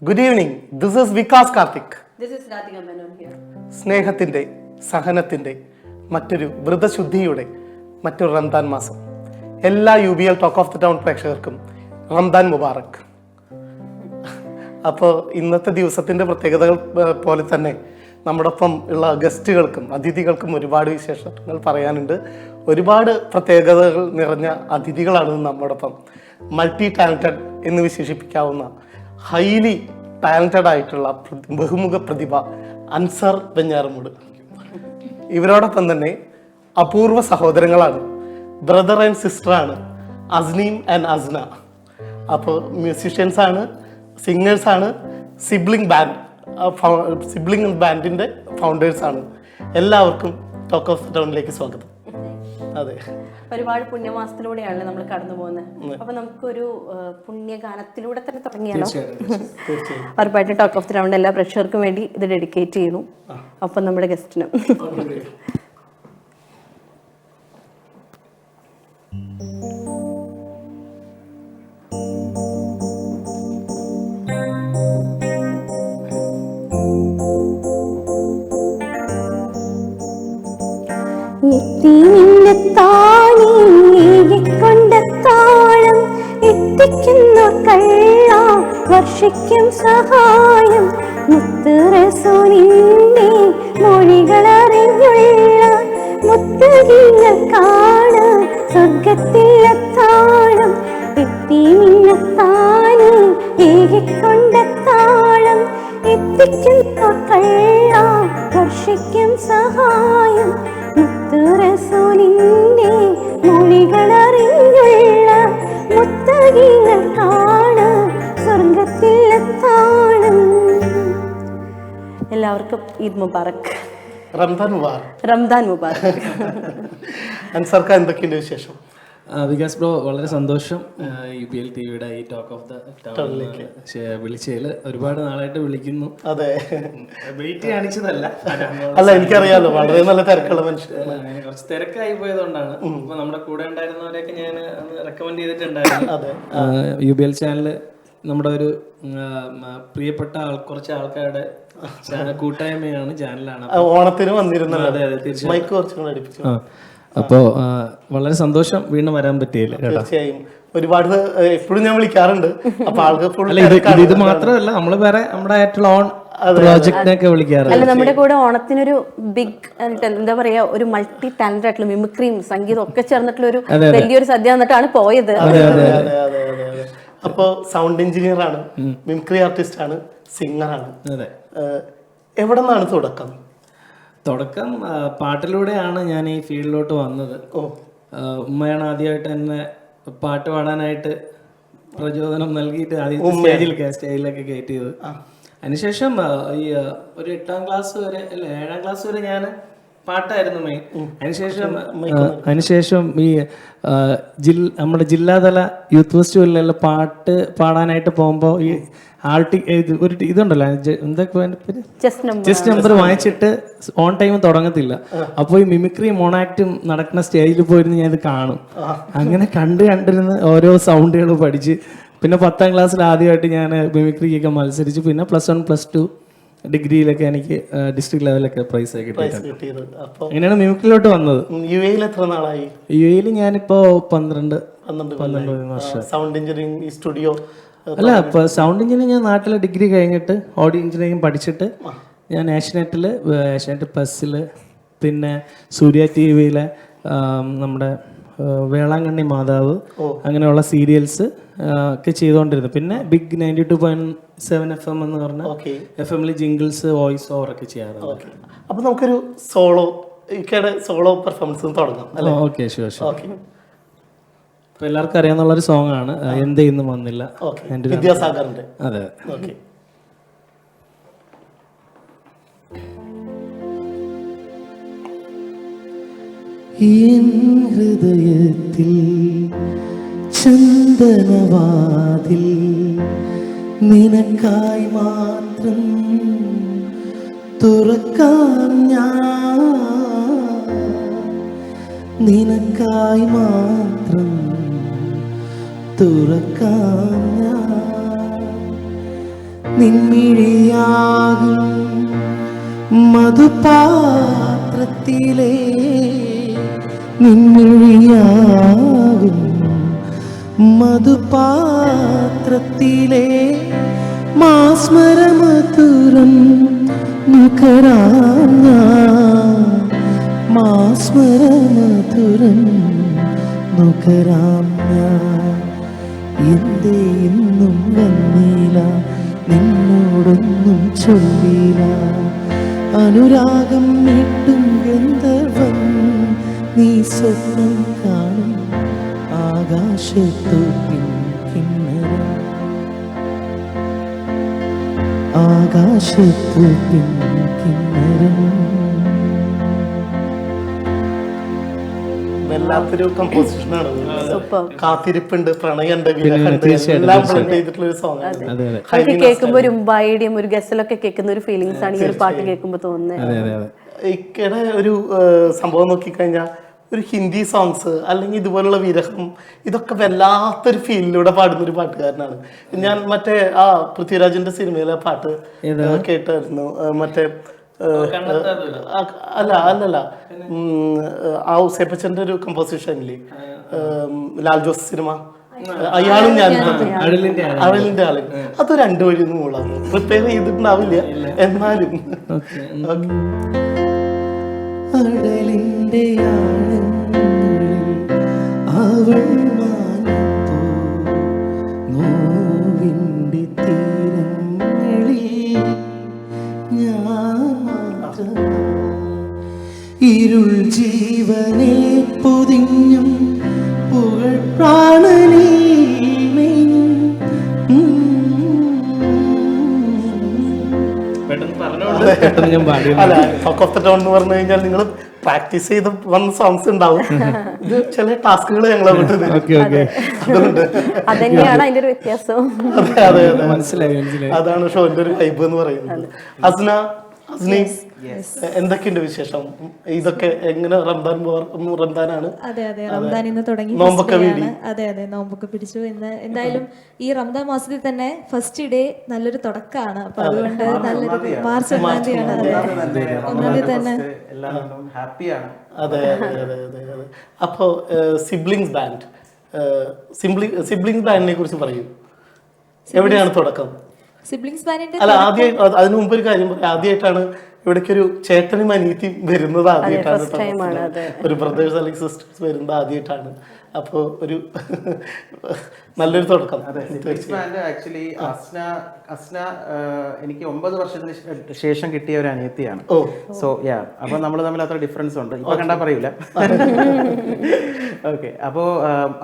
Good evening. This is Vikas Karthik. This is Radhika Menon here. സ്നേഹത്തിൻ്റെ, സഹനത്തിൻ്റെ, മറ്റൊരു വ്രതശുദ്ധിയുടെ മറ്റൊരു റംദാൻ മാസം. എല്ലാ UBL talk of the town പ്രേക്ഷകർക്കും റംദാൻ മുബാറക്. അപ്പോൾ ഇന്നത്തെ ദിവസത്തിൻ്റെ പ്രത്യേകതകൾ പോലെ തന്നെ നമ്മോടൊപ്പം ഉള്ള ഗസ്റ്റുകൾക്കും അതിഥികൾക്കും ഒരുപാട് വിശേഷങ്ങൾ പറയാനുണ്ട്. ഒരുപാട് പ്രത്യേകതകൾ നിറഞ്ഞ അതിഥികളാണ് നമ്മോടൊപ്പം. മൾട്ടി ടാലൻറ്റഡ് എന്ന് വിശേഷിപ്പിക്കാവുന്ന ഹൈലി ടാലൻറ്റഡ് ആയിട്ടുള്ള ബഹുമുഖ പ്രതിഭ അൻസർ വെഞ്ഞാറമൂട്. ഇവരോടൊപ്പം തന്നെ അപൂർവ സഹോദരങ്ങളാണ്, ബ്രദർ ആൻഡ് സിസ്റ്ററാണ് അസ്നീം ആൻഡ് അസ്ന. അപ്പോൾ മ്യൂസിഷ്യൻസാണ്, സിംഗേഴ്സാണ്, സിബ്ലിംഗ് ബാൻഡിൻ്റെ ഫൗണ്ടേഴ്സാണ്. എല്ലാവർക്കും ടോക്ക് ഓഫ് ദി ടൗണിലേക്ക് സ്വാഗതം. അതെ, ഒരുപാട് പുണ്യമാസത്തിലൂടെയാണല്ലോ നമ്മൾ കടന്നു പോകുന്നത്. അപ്പൊ നമുക്കൊരു പുണ്യഗാനത്തിലൂടെ തന്നെ തുടങ്ങിയാലോ? ഉറപ്പായിട്ട് ടോക്ക് ഓഫ് ദി ടൗണിന്റെ എല്ലാ പ്രേക്ഷകർക്കും വേണ്ടി ഇത് ഡെഡിക്കേറ്റ് ചെയ്യുന്നു. ഒപ്പം നമ്മുടെ ഗസ്റ്റിനും. വർഷിക്കും സഹായം മുത്തുറസൂലിന്റെ മൊഴികളറിഞ്ഞുള്ള മുത്തുകീങ്ങൾക്കാണ് സ്വർഗത്തിലെത്താളം. എത്തി മിന്നത്താനി ഏകിക്കൊണ്ടെത്താളം എത്തിക്കുന്ന കള്ള വർഷിക്കും സഹായം മുത്തുറസൂലിന്റെ മൊഴികളറിഞ്ഞുള്ള മുത്തുകീങ്ങൾക്കാണ് സ്വർഗത്തിലെത്താളം. എല്ലാവർക്കും ഈദ് മുബാറക്, റംദാൻ മുബാറക്. റംദാൻ മുബാറക്. അൻസർക്ക് എന്തൊക്കെയുണ്ട് വിശേഷം? വികാസ് ബ്രോ, വളരെ സന്തോഷം UBL TVയുടെ ഈ ടോക്ക് ഓഫ് ദ ടൗണിലേക്ക് വിളിച്ചതിൽ. ഒരുപാട് നാളായിട്ട് വിളിക്കുന്നു. അതെ, വെയിറ്റ് കാണിച്ചതല്ല, അല്ല എനിക്കറിയാലോ, വളരെ നല്ല തിരക്കുള്ള മനുഷ്യൻ. കുറച്ച് തിരക്കായി പോയതുകൊണ്ടാണ്. ഇപ്പൊ നമ്മുടെ കൂടെ ഉണ്ടായിരുന്നവരെയൊക്കെ ഞാൻ റെക്കമെൻഡ് ചെയ്തിട്ടുണ്ടായിരുന്നു. UBL ചാനല് നമ്മുടെ ഒരു പ്രിയപ്പെട്ട കുറച്ച് ആൾക്കാരുടെ കൂട്ടായ്മയാണ്, ചാനലാണ്. ഓണത്തിന് വന്നിരുന്നല്ലോ. അതെ അതെ, തീർച്ചയായും. അപ്പോ വളരെ സന്തോഷം വീണ്ടും വരാൻ പറ്റിയില്ല. തീർച്ചയായും ഒരുപാട് എപ്പോഴും ഞാൻ വിളിക്കാറുണ്ട്. അപ്പൊ ആൾക്ക് ഇത് മാത്രമല്ല, നമ്മള് വേറെ നമ്മുടെ ആയിട്ടുള്ള ഓൺ പ്രോജക്റ്റിനൊക്കെ വിളിക്കാറുണ്ട്. അല്ല, നമ്മുടെ കൂടെ ഓണത്തിനൊരു ബിഗ് എന്താ പറയാ, ഒരു മൾട്ടി ടാലന്റ് ആയിട്ടുള്ള മിമിക്രിയും സംഗീതം ഒക്കെ ചേർന്നിട്ടുള്ള ഒരു വലിയൊരു സദ്യ എന്നിട്ടാണ് പോയത്. അപ്പോ സൗണ്ട് എഞ്ചിനീയർ ആണ്, മിമിക്രി ആർട്ടിസ്റ്റ് ആണ്, സിംഗർ ആണ്. എവിടെ നിന്നാണ് തുടക്കം? തുടക്കം പാട്ടിലൂടെയാണ് ഞാൻ ഈ ഫീൽഡിലോട്ട് വന്നത്. ഉമ്മയാണ് ആദ്യമായിട്ട് എന്നെ പാട്ട് പാടാനായിട്ട് പ്രചോദനം നൽകിയിട്ട് ആദ്യം സ്റ്റേജിലൊക്കെ കയറ്റിയത്. അതിനുശേഷം ഈ ഒരു 8ാം ക്ലാസ് വരെ, അല്ല 7ാം ക്ലാസ് വരെ ഞാൻ പാട്ടായിരുന്നു മെയിൻ. അതിനുശേഷം ഈ നമ്മുടെ ജില്ലാതല യൂത്ത് ഫെസ്റ്റിവലിലെല്ലാം പാട്ട് പാടാനായിട്ട് പോകുമ്പോൾ ഈ ഒരു ഇതുണ്ടല്ലോ, ജസ്റ്റ് നമ്പർ വാങ്ങിച്ചിട്ട് ഓൺ ടൈം തുടങ്ങത്തില്ല. അപ്പോൾ ഈ മിമിക്രി മോണാക്റ്റും നടക്കുന്ന സ്റ്റേജിൽ പോയിരുന്ന് ഞാൻ ഇത് കാണും. അങ്ങനെ കണ്ടിരുന്ന് ഓരോ സൗണ്ടുകൾ പഠിച്ച് പിന്നെ 10ാം ക്ലാസ്സിൽ ആദ്യമായിട്ട് ഞാൻ മിമിക്രിക്കൊക്കെ മത്സരിച്ചു. പിന്നെ +1 +2 ഡിഗ്രിയിലൊക്കെ എനിക്ക് ഡിസ്ട്രിക്ട് ലെവലൊക്കെ പ്രൈസ് കിട്ടിയിട്ടുണ്ട്. അങ്ങനെയാണ് മിമിക്രിയിലോട്ട് വന്നത്. UAE എത്ര നാളായി? UAE ഞാനിപ്പോ 12 വർഷം. Sound engineering studio? അല്ല, ഇപ്പൊ സൗണ്ട് എഞ്ചിനീയറിംഗ് ഞാൻ നാട്ടിലെ ഡിഗ്രി കഴിഞ്ഞിട്ട് ഓഡിയോ എഞ്ചിനീയറിംഗ് പഠിച്ചിട്ട് ഞാൻ ഏഷ്യാനെറ്റ് പ്ലസില്, പിന്നെ സൂര്യ TVയിലെ നമ്മുടെ വേളാങ്കണ്ണി മാതാവ്, അങ്ങനെയുള്ള സീരിയൽസ് ഒക്കെ ചെയ്തുകൊണ്ടിരുന്നു. പിന്നെ ബിഗ് 92.7 FM എന്ന് പറഞ്ഞ FM ജിംഗിൾസ്, വോയിസ് ഓവർ ഒക്കെ ചെയ്യാറുണ്ട്. അപ്പൊ നമുക്കൊരു സോളോ പെർഫോമൻസ് തുടങ്ങാം. Okay, sure. ഇപ്പൊ എല്ലാവർക്കും അറിയാവുന്നൊരു സോങ് ആണ് എന്ത് ഇന്നും വന്നില്ല, വിദ്യാസാഗറിന്റെ. അതെ. ഹൃദയത്തിൽ ചന്ദനവാതിൽ നിനക്കായി മാത്രം തുറക്കാൻ ഞാൻ, നിനക്കായി മാത്രം തുറക്കാൻ ഞാൻ. നിൻമിഴിയാകും മധുപാത്രത്തിലെ നിൻമിഴിയാകും മധുപാത്രത്തിലെ മാസ്മരമധുരം നുകരാം ഞാൻ മാസ്മരമധുരം നുകരാം ഞാൻ എന്തേ ഇന്നും വന്നില്ല നിന്നോടൊന്നും ചൊല്ലില്ല അനുരാഗം മീട്ടും ഗന്ധർവൻ നീ സ്വപ്നം കാണും ആകാശത്തു കിന്നരം ആകാശത്തു കിന്നരം. വല്ലാത്തൊരു കമ്പോസിഷനാണ്. സൂപ്പർ. കാത്തിരിപ്പുണ്ട്, പ്രണയമുണ്ട്, വിരഹമുണ്ട്, എല്ലാം ബ്ലെൻഡ് ചെയ്തിട്ടുള്ള ഒരു സോങ് ആണ്. നമുക്ക് കേൾക്കുമ്പോ ഒരു ഉമ്പായിടിയും ഒരു ഗസലൊക്കെ കേൾക്കുന്ന ഒരു ഫീലിങ്സ് ആണ് ഈ ഒരു പാട്ട് കേൾക്കുമ്പോ തോന്നുന്നത്. ഇക്കടെ ഒരു സംഭവം നോക്കിക്കഴിഞ്ഞാൽ ഒരു ഹിന്ദി സോങ്സ് അല്ലെങ്കിൽ ഇതുപോലുള്ള വിരഹം ഇതൊക്കെ വല്ലാത്തൊരു ഫീലിലൂടെ പാടുന്ന ഒരു പാട്ടുകാരനാണ് ഞാൻ. മറ്റേ ആ പൃഥ്വിരാജിന്റെ സിനിമയിലെ പാട്ട് കേട്ടായിരുന്നു. മറ്റേ അല്ലല്ല ആ ഉസേപ്പച്ചന്റെ ഒരു കമ്പോസിഷനില് ലാൽ ജോസ് സിനിമ അയാളും ഞാൻ അഴലിന്റെ ആള് അത് രണ്ടു വഴി മൂളാണ്. പ്രിപ്പയർ ചെയ്തിട്ടുണ്ടാവില്ല എന്നാലും. അഴലിന്റെ അവൾ നോവിന്റെ തീരങ്ങളിൽ ഞാൻ ഇരുൾ ജീവനെ പൊതിഞ്ഞും പുകൾ പ്രാണനീ അല്ല ടോക്ക് ഓഫ് ദ ടൗൺ എന്ന് പറഞ്ഞു കഴിഞ്ഞാൽ നിങ്ങൾ പ്രാക്ടീസ് ചെയ്ത് വന്ന സോങ്സ് ഉണ്ടാവും. ഇത് ചില ടാസ്കുകൾ ഞങ്ങളെ വിട്ടത്. അതന്നെയാണ് അതിന്റെ ഒരു വ്യത്യാസം. അതെ അതാണ് ഷോന്റെ ഒരു വൈബ് എന്ന് പറയുന്നത്. അസ്നി എന്തൊക്കെയുണ്ട് വിശേഷം? ഇതൊക്കെ എങ്ങനെ റംദാനാണ്? അതെ റംദാൻ ഇന്ന് തുടങ്ങി. അതെ നോമ്പൊക്കെ പിടിച്ചു. ഇന്ന് എന്തായാലും ഈ റംദാൻ മാസത്തിൽ തന്നെ ഫസ്റ്റ് ഡേ നല്ലൊരു തുടക്കമാണ്. അപ്പൊ അതുകൊണ്ട് നല്ലൊരു മാർച്ച് 1-ാം തീയതിയാണ്. 1-ാം തീയതി തന്നെ ഹാപ്പിയാണ്. അതെ. അപ്പോ സിബ്ലിങ്സ് ബാൻഡിനെ കുറിച്ച് പറയൂ. എവിടെയാണ് തുടക്കം? സിബ്ലിങ്സ് ബാൻഡിന്റെ അല്ല ആദ്യം അതിനു മുമ്പ് ഒരു കാര്യം പറയാം. ആദ്യമായിട്ടാണ് ഇവിടേക്കൊരു ചേട്ടനും അനിയത്തിയും വരുന്നത് ആദ്യമായിട്ടാണ്. ഒരു ബ്രദേഴ്സ് അല്ലെങ്കിൽ സിസ്റ്റേഴ്സ് വരുന്നത് ആദ്യമായിട്ടാണ്. അപ്പോ ഒരു നല്ലൊരു തുടക്കം. ആക്ച്വലി അസ്ന എനിക്ക് 9 വർഷത്തിന് ശേഷം കിട്ടിയ ഒരു അനിയത്തിയാണ്. സോ അപ്പൊ നമ്മൾ തമ്മിൽ അത്ര ഡിഫറൻസ് ഉണ്ട്. ഇപ്പൊ കണ്ടാ പറയൂല. ഓക്കെ. അപ്പോൾ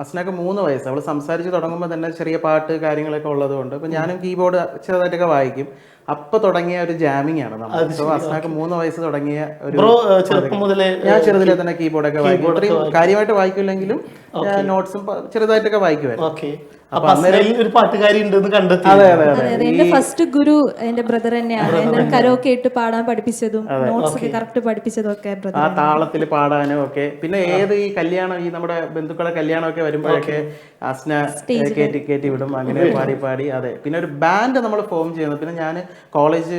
അസ്നക്ക് 3 വയസ്സ്. അവള് സംസാരിച്ച് തുടങ്ങുമ്പോൾ തന്നെ ചെറിയ പാട്ട് കാര്യങ്ങളൊക്കെ ഉള്ളത് കൊണ്ട് ഇപ്പൊ ഞാനും കീബോർഡ് ചെറുതായിട്ടൊക്കെ വായിക്കും. അപ്പൊ തുടങ്ങിയ ഒരു ജാമിങ് ആണ് നമ്മൾ. സോ അസ്നക്ക് 3 വയസ്സ് തുടങ്ങിയ ഒരു ഞാൻ ചെറുതിലെ തന്നെ കീബോർഡൊക്കെ വായിക്കും. ഇത്രയും കാര്യമായിട്ട് വായിക്കില്ലെങ്കിലും നോട്ട്സും ചെറുതായിട്ടൊക്കെ വായിക്കുമായിരുന്നു. ഒരു പാട്ടുകാരി ഉണ്ടെന്ന് കണ്ടെത്തി. എന്റെ ഫസ്റ്റ് ഗുരു എന്റെ ബ്രദർ തന്നെയാണ്. എന്നെ കരോക്കെ ഇട്ട് പാടാൻ പഠിപ്പിച്ചതും നോട്ട്സ് ഒക്കെ കറക്റ്റ് പഠിപ്പിച്ചതും ഒക്കെ ആ താളത്തിൽ പാടാനും ഒക്കെ. പിന്നെ ഏത് ഈ കല്യാണം ഈ നമ്മുടെ ബന്ധുക്കളെ കല്യാണം ഒക്കെ വരുമ്പോഴൊക്കെ അസ്ന കയറ്റി വിടും. അങ്ങനെ പാടി. അതെ. പിന്നെ ഒരു ബാൻഡ് നമ്മൾ ഫോം ചെയ്യുന്നത്. പിന്നെ ഞാൻ കോളേജ്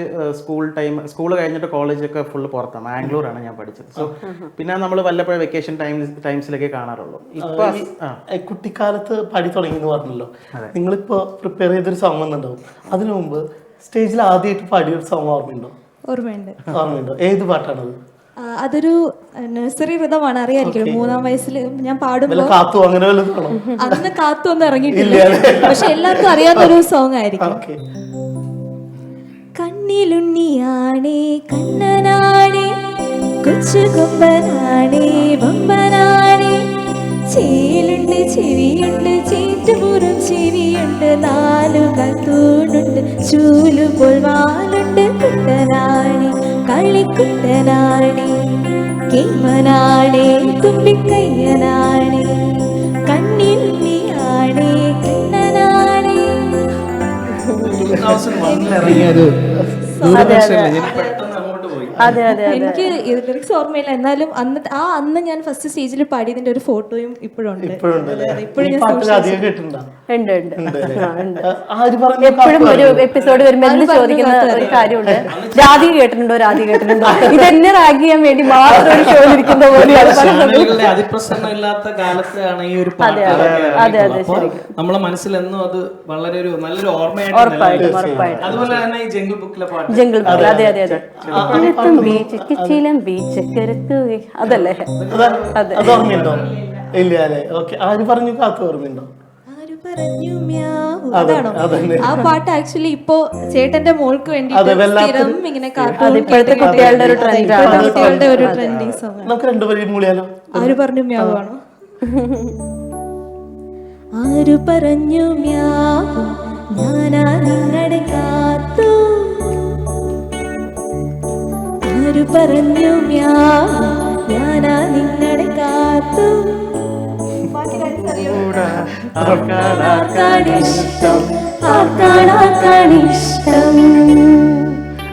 സ്കൂൾ കഴിഞ്ഞിട്ട് കോളേജൊക്കെ ഫുള്ള് പുറത്താണ്. മാംഗ്ലൂരാണ് ഞാൻ പഠിച്ചത്. സോ പിന്നെ നമ്മൾ വല്ലപ്പോഴും വെക്കേഷൻ ടൈംസിലൊക്കെ കാണാറുള്ളൂ. ഇപ്പൊ കുട്ടിക്കാലത്ത് പാടി തുടങ്ങി എന്ന് പറഞ്ഞല്ലോ. നിങ്ങളിപ്പോ പ്രിപ്പയർ ചെയ്തൊരു സോങ് വന്നിട്ടുണ്ടാവും. അതിനു മുമ്പ് സ്റ്റേജിൽ ആദ്യമായിട്ട് പാടിയൊരു സോങ് ഓർമ്മയുണ്ടോ? ഓർമ്മയുണ്ടോ? ഏത് പാട്ടാണത്? അതൊരു നഴ്സറി ഋതമാണ്. അറിയായിരിക്കും. 3-ാം വയസ്സിൽ ഞാൻ പാടുമ്പോൾ അന്ന് കാത്തൊന്നും ഇറങ്ങിയിട്ടില്ല. പക്ഷെ എല്ലാവർക്കും അറിയാവുന്ന ഒരു സോങ് ആയിരിക്കും. കണ്ണിലുണ്ണിയാണേ കണ്ണനാണേ കൊച്ചു കൊമ്പനാണേ വമ്പനാണേ ചേലുണ്ട് ചെവിയുണ്ട് ചീറ്റുപുറം ചെവിയുണ്ട് 4 തൂണുണ്ട് ചൂലുപോൽ വാലുണ്ട് കുട്ടനാണി കളിക്കുട്ടനാണി കേമനാണേ തുമ്പിക്കയ്യനാണേ കണ്ണിലുണ്ണിയാണേ കണ്ണനാണേ. അതെ അതെ എനിക്ക് ലിറിക്സ് ഓർമ്മയില്ല, എന്നാലും അന്ന് ഞാൻ ഫസ്റ്റ് സ്റ്റേജിൽ പാടിയതിന്റെ ഒരു ഫോട്ടോയും ഇപ്പോഴും ഉണ്ട്. ഇപ്പോഴും ഞാൻ ഉണ്ട് ഉണ്ട് ആര് പറഞ്ഞു എപ്പോഴും ഒരു എപ്പിസോഡ് വരുമ്പോൾ എന്ത് ചോദിക്കുന്ന ഒരു കാര്യമുണ്ട്, രാധിക കേട്ടിട്ടുണ്ടോ, രാധിക കേട്ടിട്ടുണ്ടോ, ഇതെന്നെ റാഗ് ചെയ്യാൻ വേണ്ടി മാത്രം ഒരു ഷോ ഇരിക്കുന്ന പോലെയാണ്. ചാനലുകളുടെ അതിപ്രസരണം ഇല്ലാത്ത കാലത്താണ് ഈ ഒരു പാട്ട് നമ്മളെ മനസ്സിൽ എന്നും അത് വളരെ ഒരു നല്ലൊരു ഓർമ്മയായിട്ട്. അതുപോലെ തന്നെ ഈ ജംഗിൾ ബുക്കിലെ പാട്ട്, ജംഗിൾ ബുക്കിൽ, അതെ അതെ അതെ, അതല്ലേ? അതെ, അത് ഓർമ്മയുണ്ടോ? ഇല്ല അല്ലേ? ഓക്കെ. ആര് പറഞ്ഞു കാത്തു ഓർമ്മയുണ്ടോ? അതാണോ ആ പാട്ട്? ആക്ച്വലി ഇപ്പോ ചേട്ടന്റെ മോൾക്ക് വേണ്ടി സ്ഥിരം ഇങ്ങനെ ഇപ്പോഴത്തെ കുട്ടികളുടെ ഒരു കുട്ടികളുടെ ഒരു ട്രെൻഡിങ് സോങ്. നമുക്ക് രണ്ടുപേരും മൂളിയാലോ? ആര് പറഞ്ഞു മ്യാവാണോ? ആര് പറഞ്ഞു മ്യാവോ ഞാനാ നിങ്ങളുടെ കാത്തു, ആര് പറഞ്ഞു മ്യാവോ ഞാനാ നിങ്ങളുടെ കാത്തു.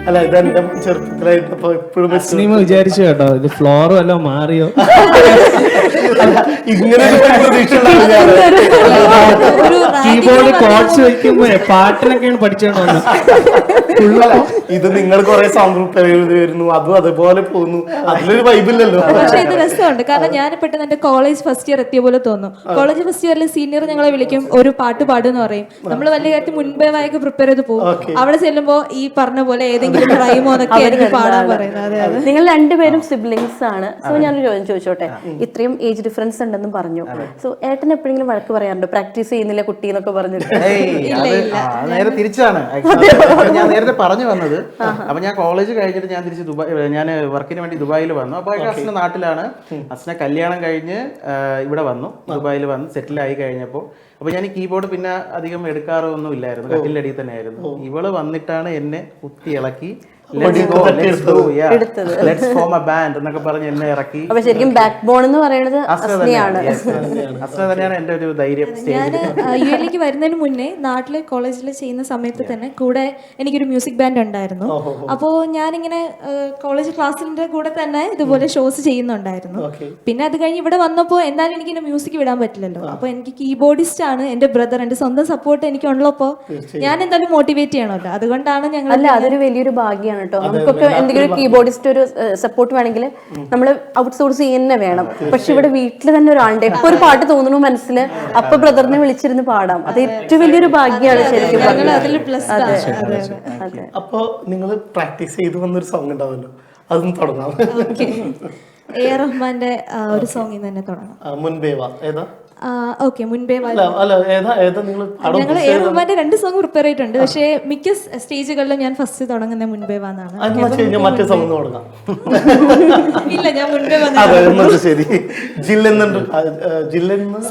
അല്ല, ഇതെന്റെ ചെറുപ്പത്തിലായിരുന്നപ്പോ എപ്പോഴും സിനിമ വിചാരിച്ചു കേട്ടോ, ഇത് ഫ്ലോറും എല്ലാം മാറിയോ, ഇങ്ങനെ പ്രതീക്ഷ കീബോർഡ് കോഡ്സ് വെക്കുമ്പോ പാട്ടിനൊക്കെയാണ് പഠിച്ചോണ്ട് വന്നത്. ഇത് നിങ്ങൾ കുറെ സോങ് വരുന്നു, അതും അതേപോലെ പോകുന്നു, അതിലൊരു വൈബില്ലല്ലോ. പക്ഷെ ഇത് രസമുണ്ട്, കാരണം ഞാൻ പെട്ടെന്ന് എന്റെ കോളേജ് ഫസ്റ്റ് ഇയർ എത്തിയ പോലെ തോന്നുന്നു. കോളേജ് ഫസ്റ്റ് ഇയറിൽ സീനിയർ ഞങ്ങളെ വിളിക്കും, ഒരു പാട്ട് പാടുന്ന് പറയും. നമ്മൾ വലിയ കാര്യത്തിൽ മുൻപേ വായിക്ക് പ്രിപ്പയർ ചെയ്ത് പോകും. അവിടെ ചെല്ലുമ്പോ ഈ പറഞ്ഞ പോലെ ഏതെങ്കിലും റൈമോ എന്നൊക്കെ ആയിരിക്കും പാടാൻ പറയുന്നത്. നിങ്ങൾ രണ്ടുപേരും സിബ്ലിങ്സ് ആണ്. സോ ഞാനൊരു ചോദ്യം ചോദിച്ചോട്ടെ, ഇത്രയും ഏജ് ഡിഫറൻസ് ഉണ്ടെന്നും പറഞ്ഞു. സോ ഏട്ടൻ എപ്പോഴെങ്കിലും വഴക്ക് പറയാറുണ്ടോ, പ്രാക്ടീസ് ചെയ്യുന്നില്ല കുട്ടി എന്നൊക്കെ പറഞ്ഞിട്ട്? നേരെ തിരിച്ചാണ് ഞാൻ നേരത്തെ പറഞ്ഞു വന്നത്. അപ്പൊ ഞാൻ കോളേജ് കഴിഞ്ഞിട്ട് ഞാൻ തിരിച്ച് ഞാൻ വർക്കിന് വേണ്ടി ദുബായിൽ വന്നു. അപ്പൊ അസ്ന നാട്ടിലാണ്. അസ്ന കല്യാണം കഴിഞ്ഞ് ഇവിടെ വന്നു, ദുബായിൽ വന്ന് സെറ്റിൽ ആയി കഴിഞ്ഞപ്പോ അപ്പൊ ഞാൻ ഈ കീബോർഡ് പിന്നെ അധികം എടുക്കാറൊന്നും ഇല്ലായിരുന്നു, കട്ടിലിന്റെ അടിയിൽ തന്നെ ആയിരുന്നു. ഇവള് വന്നിട്ടാണ് എന്നെ കുത്തി ഇളക്കി ലെറ്റ്സ് ഫോം എ ബാൻഡ് എന്നൊക്കെ പറഞ്ഞ് എന്നെ ഇറക്കി. അപ്പൊ ശരിക്കും ബാക്ക് ബോൺ എന്ന് പറയുന്നത് അസ്നയാണ്. അസ്ന തന്നെയാണ് എന്റെ ഒരു ധൈര്യം. ഞാൻ യു എയിലേക്ക് വരുന്നതിന് മുന്നേ നാട്ടില് കോളേജിൽ ചെയ്യുന്ന സമയത്ത് തന്നെ കൂടെ എനിക്കൊരു മ്യൂസിക് ബാൻഡ് ഉണ്ടായിരുന്നു. അപ്പോൾ ഞാനിങ്ങനെ കോളേജ് ക്ലാസ്സിന്റെ കൂടെ തന്നെ ഇതുപോലെ ഷോസ് ചെയ്യുന്നുണ്ടായിരുന്നു. പിന്നെ അത് കഴിഞ്ഞ് ഇവിടെ വന്നപ്പോൾ എന്തായാലും എനിക്ക് എന്റെ മ്യൂസിക് വിടാൻ പറ്റില്ലല്ലോ. അപ്പൊ എനിക്ക് കീബോർഡിസ്റ്റ് ആണ് എന്റെ ബ്രദർ, എന്റെ സ്വന്തം സപ്പോർട്ട് എനിക്ക് ഉള്ളപ്പോ ഞാൻ എന്തായാലും മോട്ടിവേറ്റ് ചെയ്യണമല്ലോ. അതുകൊണ്ടാണ് ഞങ്ങൾ. അല്ല, അതൊരു വലിയൊരു ഭാഗ്യമാണ് കേട്ടോ. നമുക്കൊക്കെ എന്തെങ്കിലും കീബോർഡിസ്റ്റ് ഒരു സപ്പോർട്ട് വേണമെങ്കിൽ നമ്മൾ ഔട്ട്സോഴ്സ് ചെയ്യുന്നേ വേണം. പക്ഷെ ഇവിടെ വീട്ടിൽ തന്നെ ഒരാളുടെ എപ്പോ ഒരു പാട്ട് തോന്നുന്നു മനസ്സിൽ, അപ്പൊ ബ്രദറിനെ വിളിച്ചിരുന്ന് പാടാം. അത് ഏറ്റവും വലിയൊരു ഭാഗ്യമാണ് ശരിക്കും. അപ്പൊ നിങ്ങൾ പ്രാക്ടീസ് ചെയ്ത് വന്നൊരു സോങ് ഉണ്ടാവല്ലോ, അതും തുടങ്ങാം. എ ആർ റഹ്മാന്റെ ഒരു സോങ്ങിൽ തന്നെ തുടങ്ങാം. മുൻപേ വാ. ഏതാ? ഓക്കെ, മുൻപേ വാ. ഞങ്ങൾ എ ആർ റഹ്മാന്റെ 2 സോങ് പ്രിപ്പയർ ചെയ്തിട്ടുണ്ട്. പക്ഷേ മിക്ക സ്റ്റേജുകളിലും ഞാൻ ഫസ്റ്റ് തുടങ്ങുന്ന മുൻപേ വാന്നാണ്. ഇല്ല, ഞാൻ മുൻപേ വന്ന ശരി.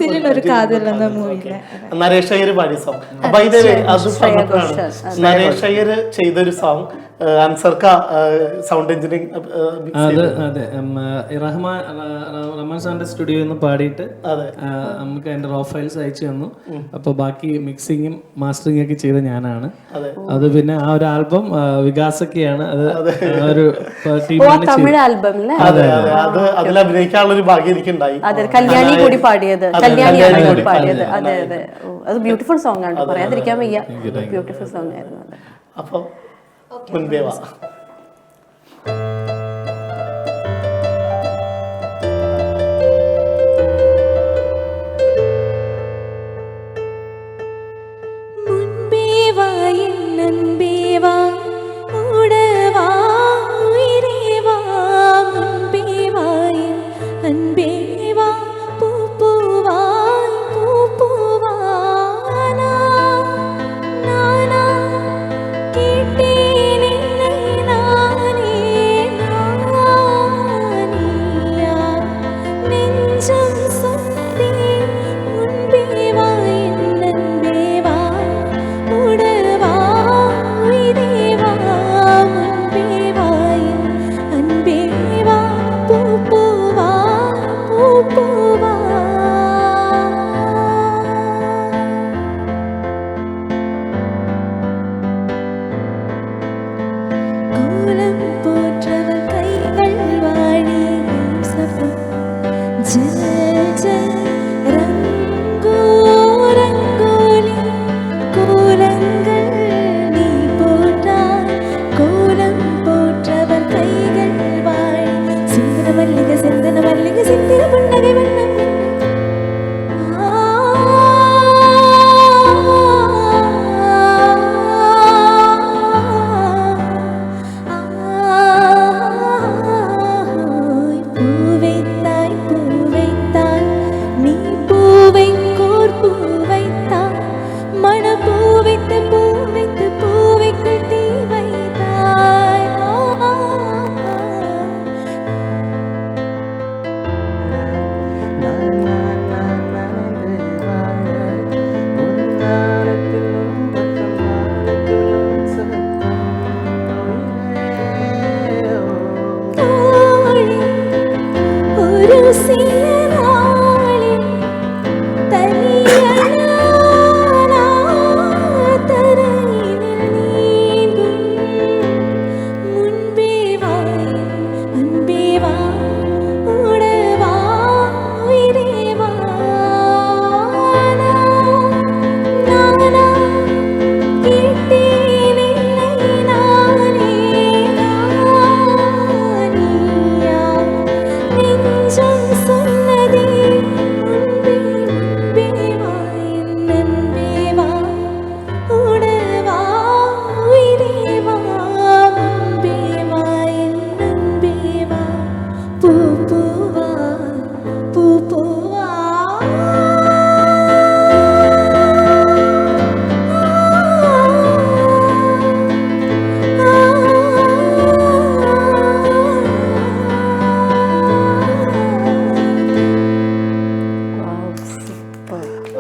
സില്ലിനൊരു കാതൽ എന്ന മൂവിയിലെ നരേഷ് അയ്യർ പാടിയ സോങ്. നരേഷ് അയ്യർ ചെയ്തൊരു സോങ് അൻസർക്ക സൗണ്ട് എഞ്ചിനീയറിംഗ്. അതെ, റഹ്മാൻ സാറിന്റെ സ്റ്റുഡിയോയിൽ നിന്ന് പാടിയിട്ട് നമുക്ക് അതിന്റെ റോ ഫയൽസ് അയച്ചു തന്നു. അപ്പൊ ബാക്കി മിക്സിങ്ങും മാസ്റ്ററിംഗ് ഒക്കെ ചെയ്ത ഞാനാണ്. അത് പിന്നെ ആ ഒരു ആൽബം വികാസൊക്കെയാണ് അത് ഒരു തമിഴ് ആൽബം. അതിൽ അഭിനയിക്കാനുള്ള ഒരു ഭാഗ്യം എനിക്കുണ്ടായി. കല്യാണി കൂടി പാടിയത്, കല്യാണിയാണ് കൂടി പാടിയത്. അതെ അതെ, അത് ബ്യൂട്ടിഫുൾ സോങ് ആണ്, പറയാതിരിക്കാൻ വയ്യ. ബ്യൂട്ടിഫുൾ സോങ് ആയിരുന്നു അത്. അപ്പൊ മുൻപേ വാ. കേട്ടേ നിന്നെ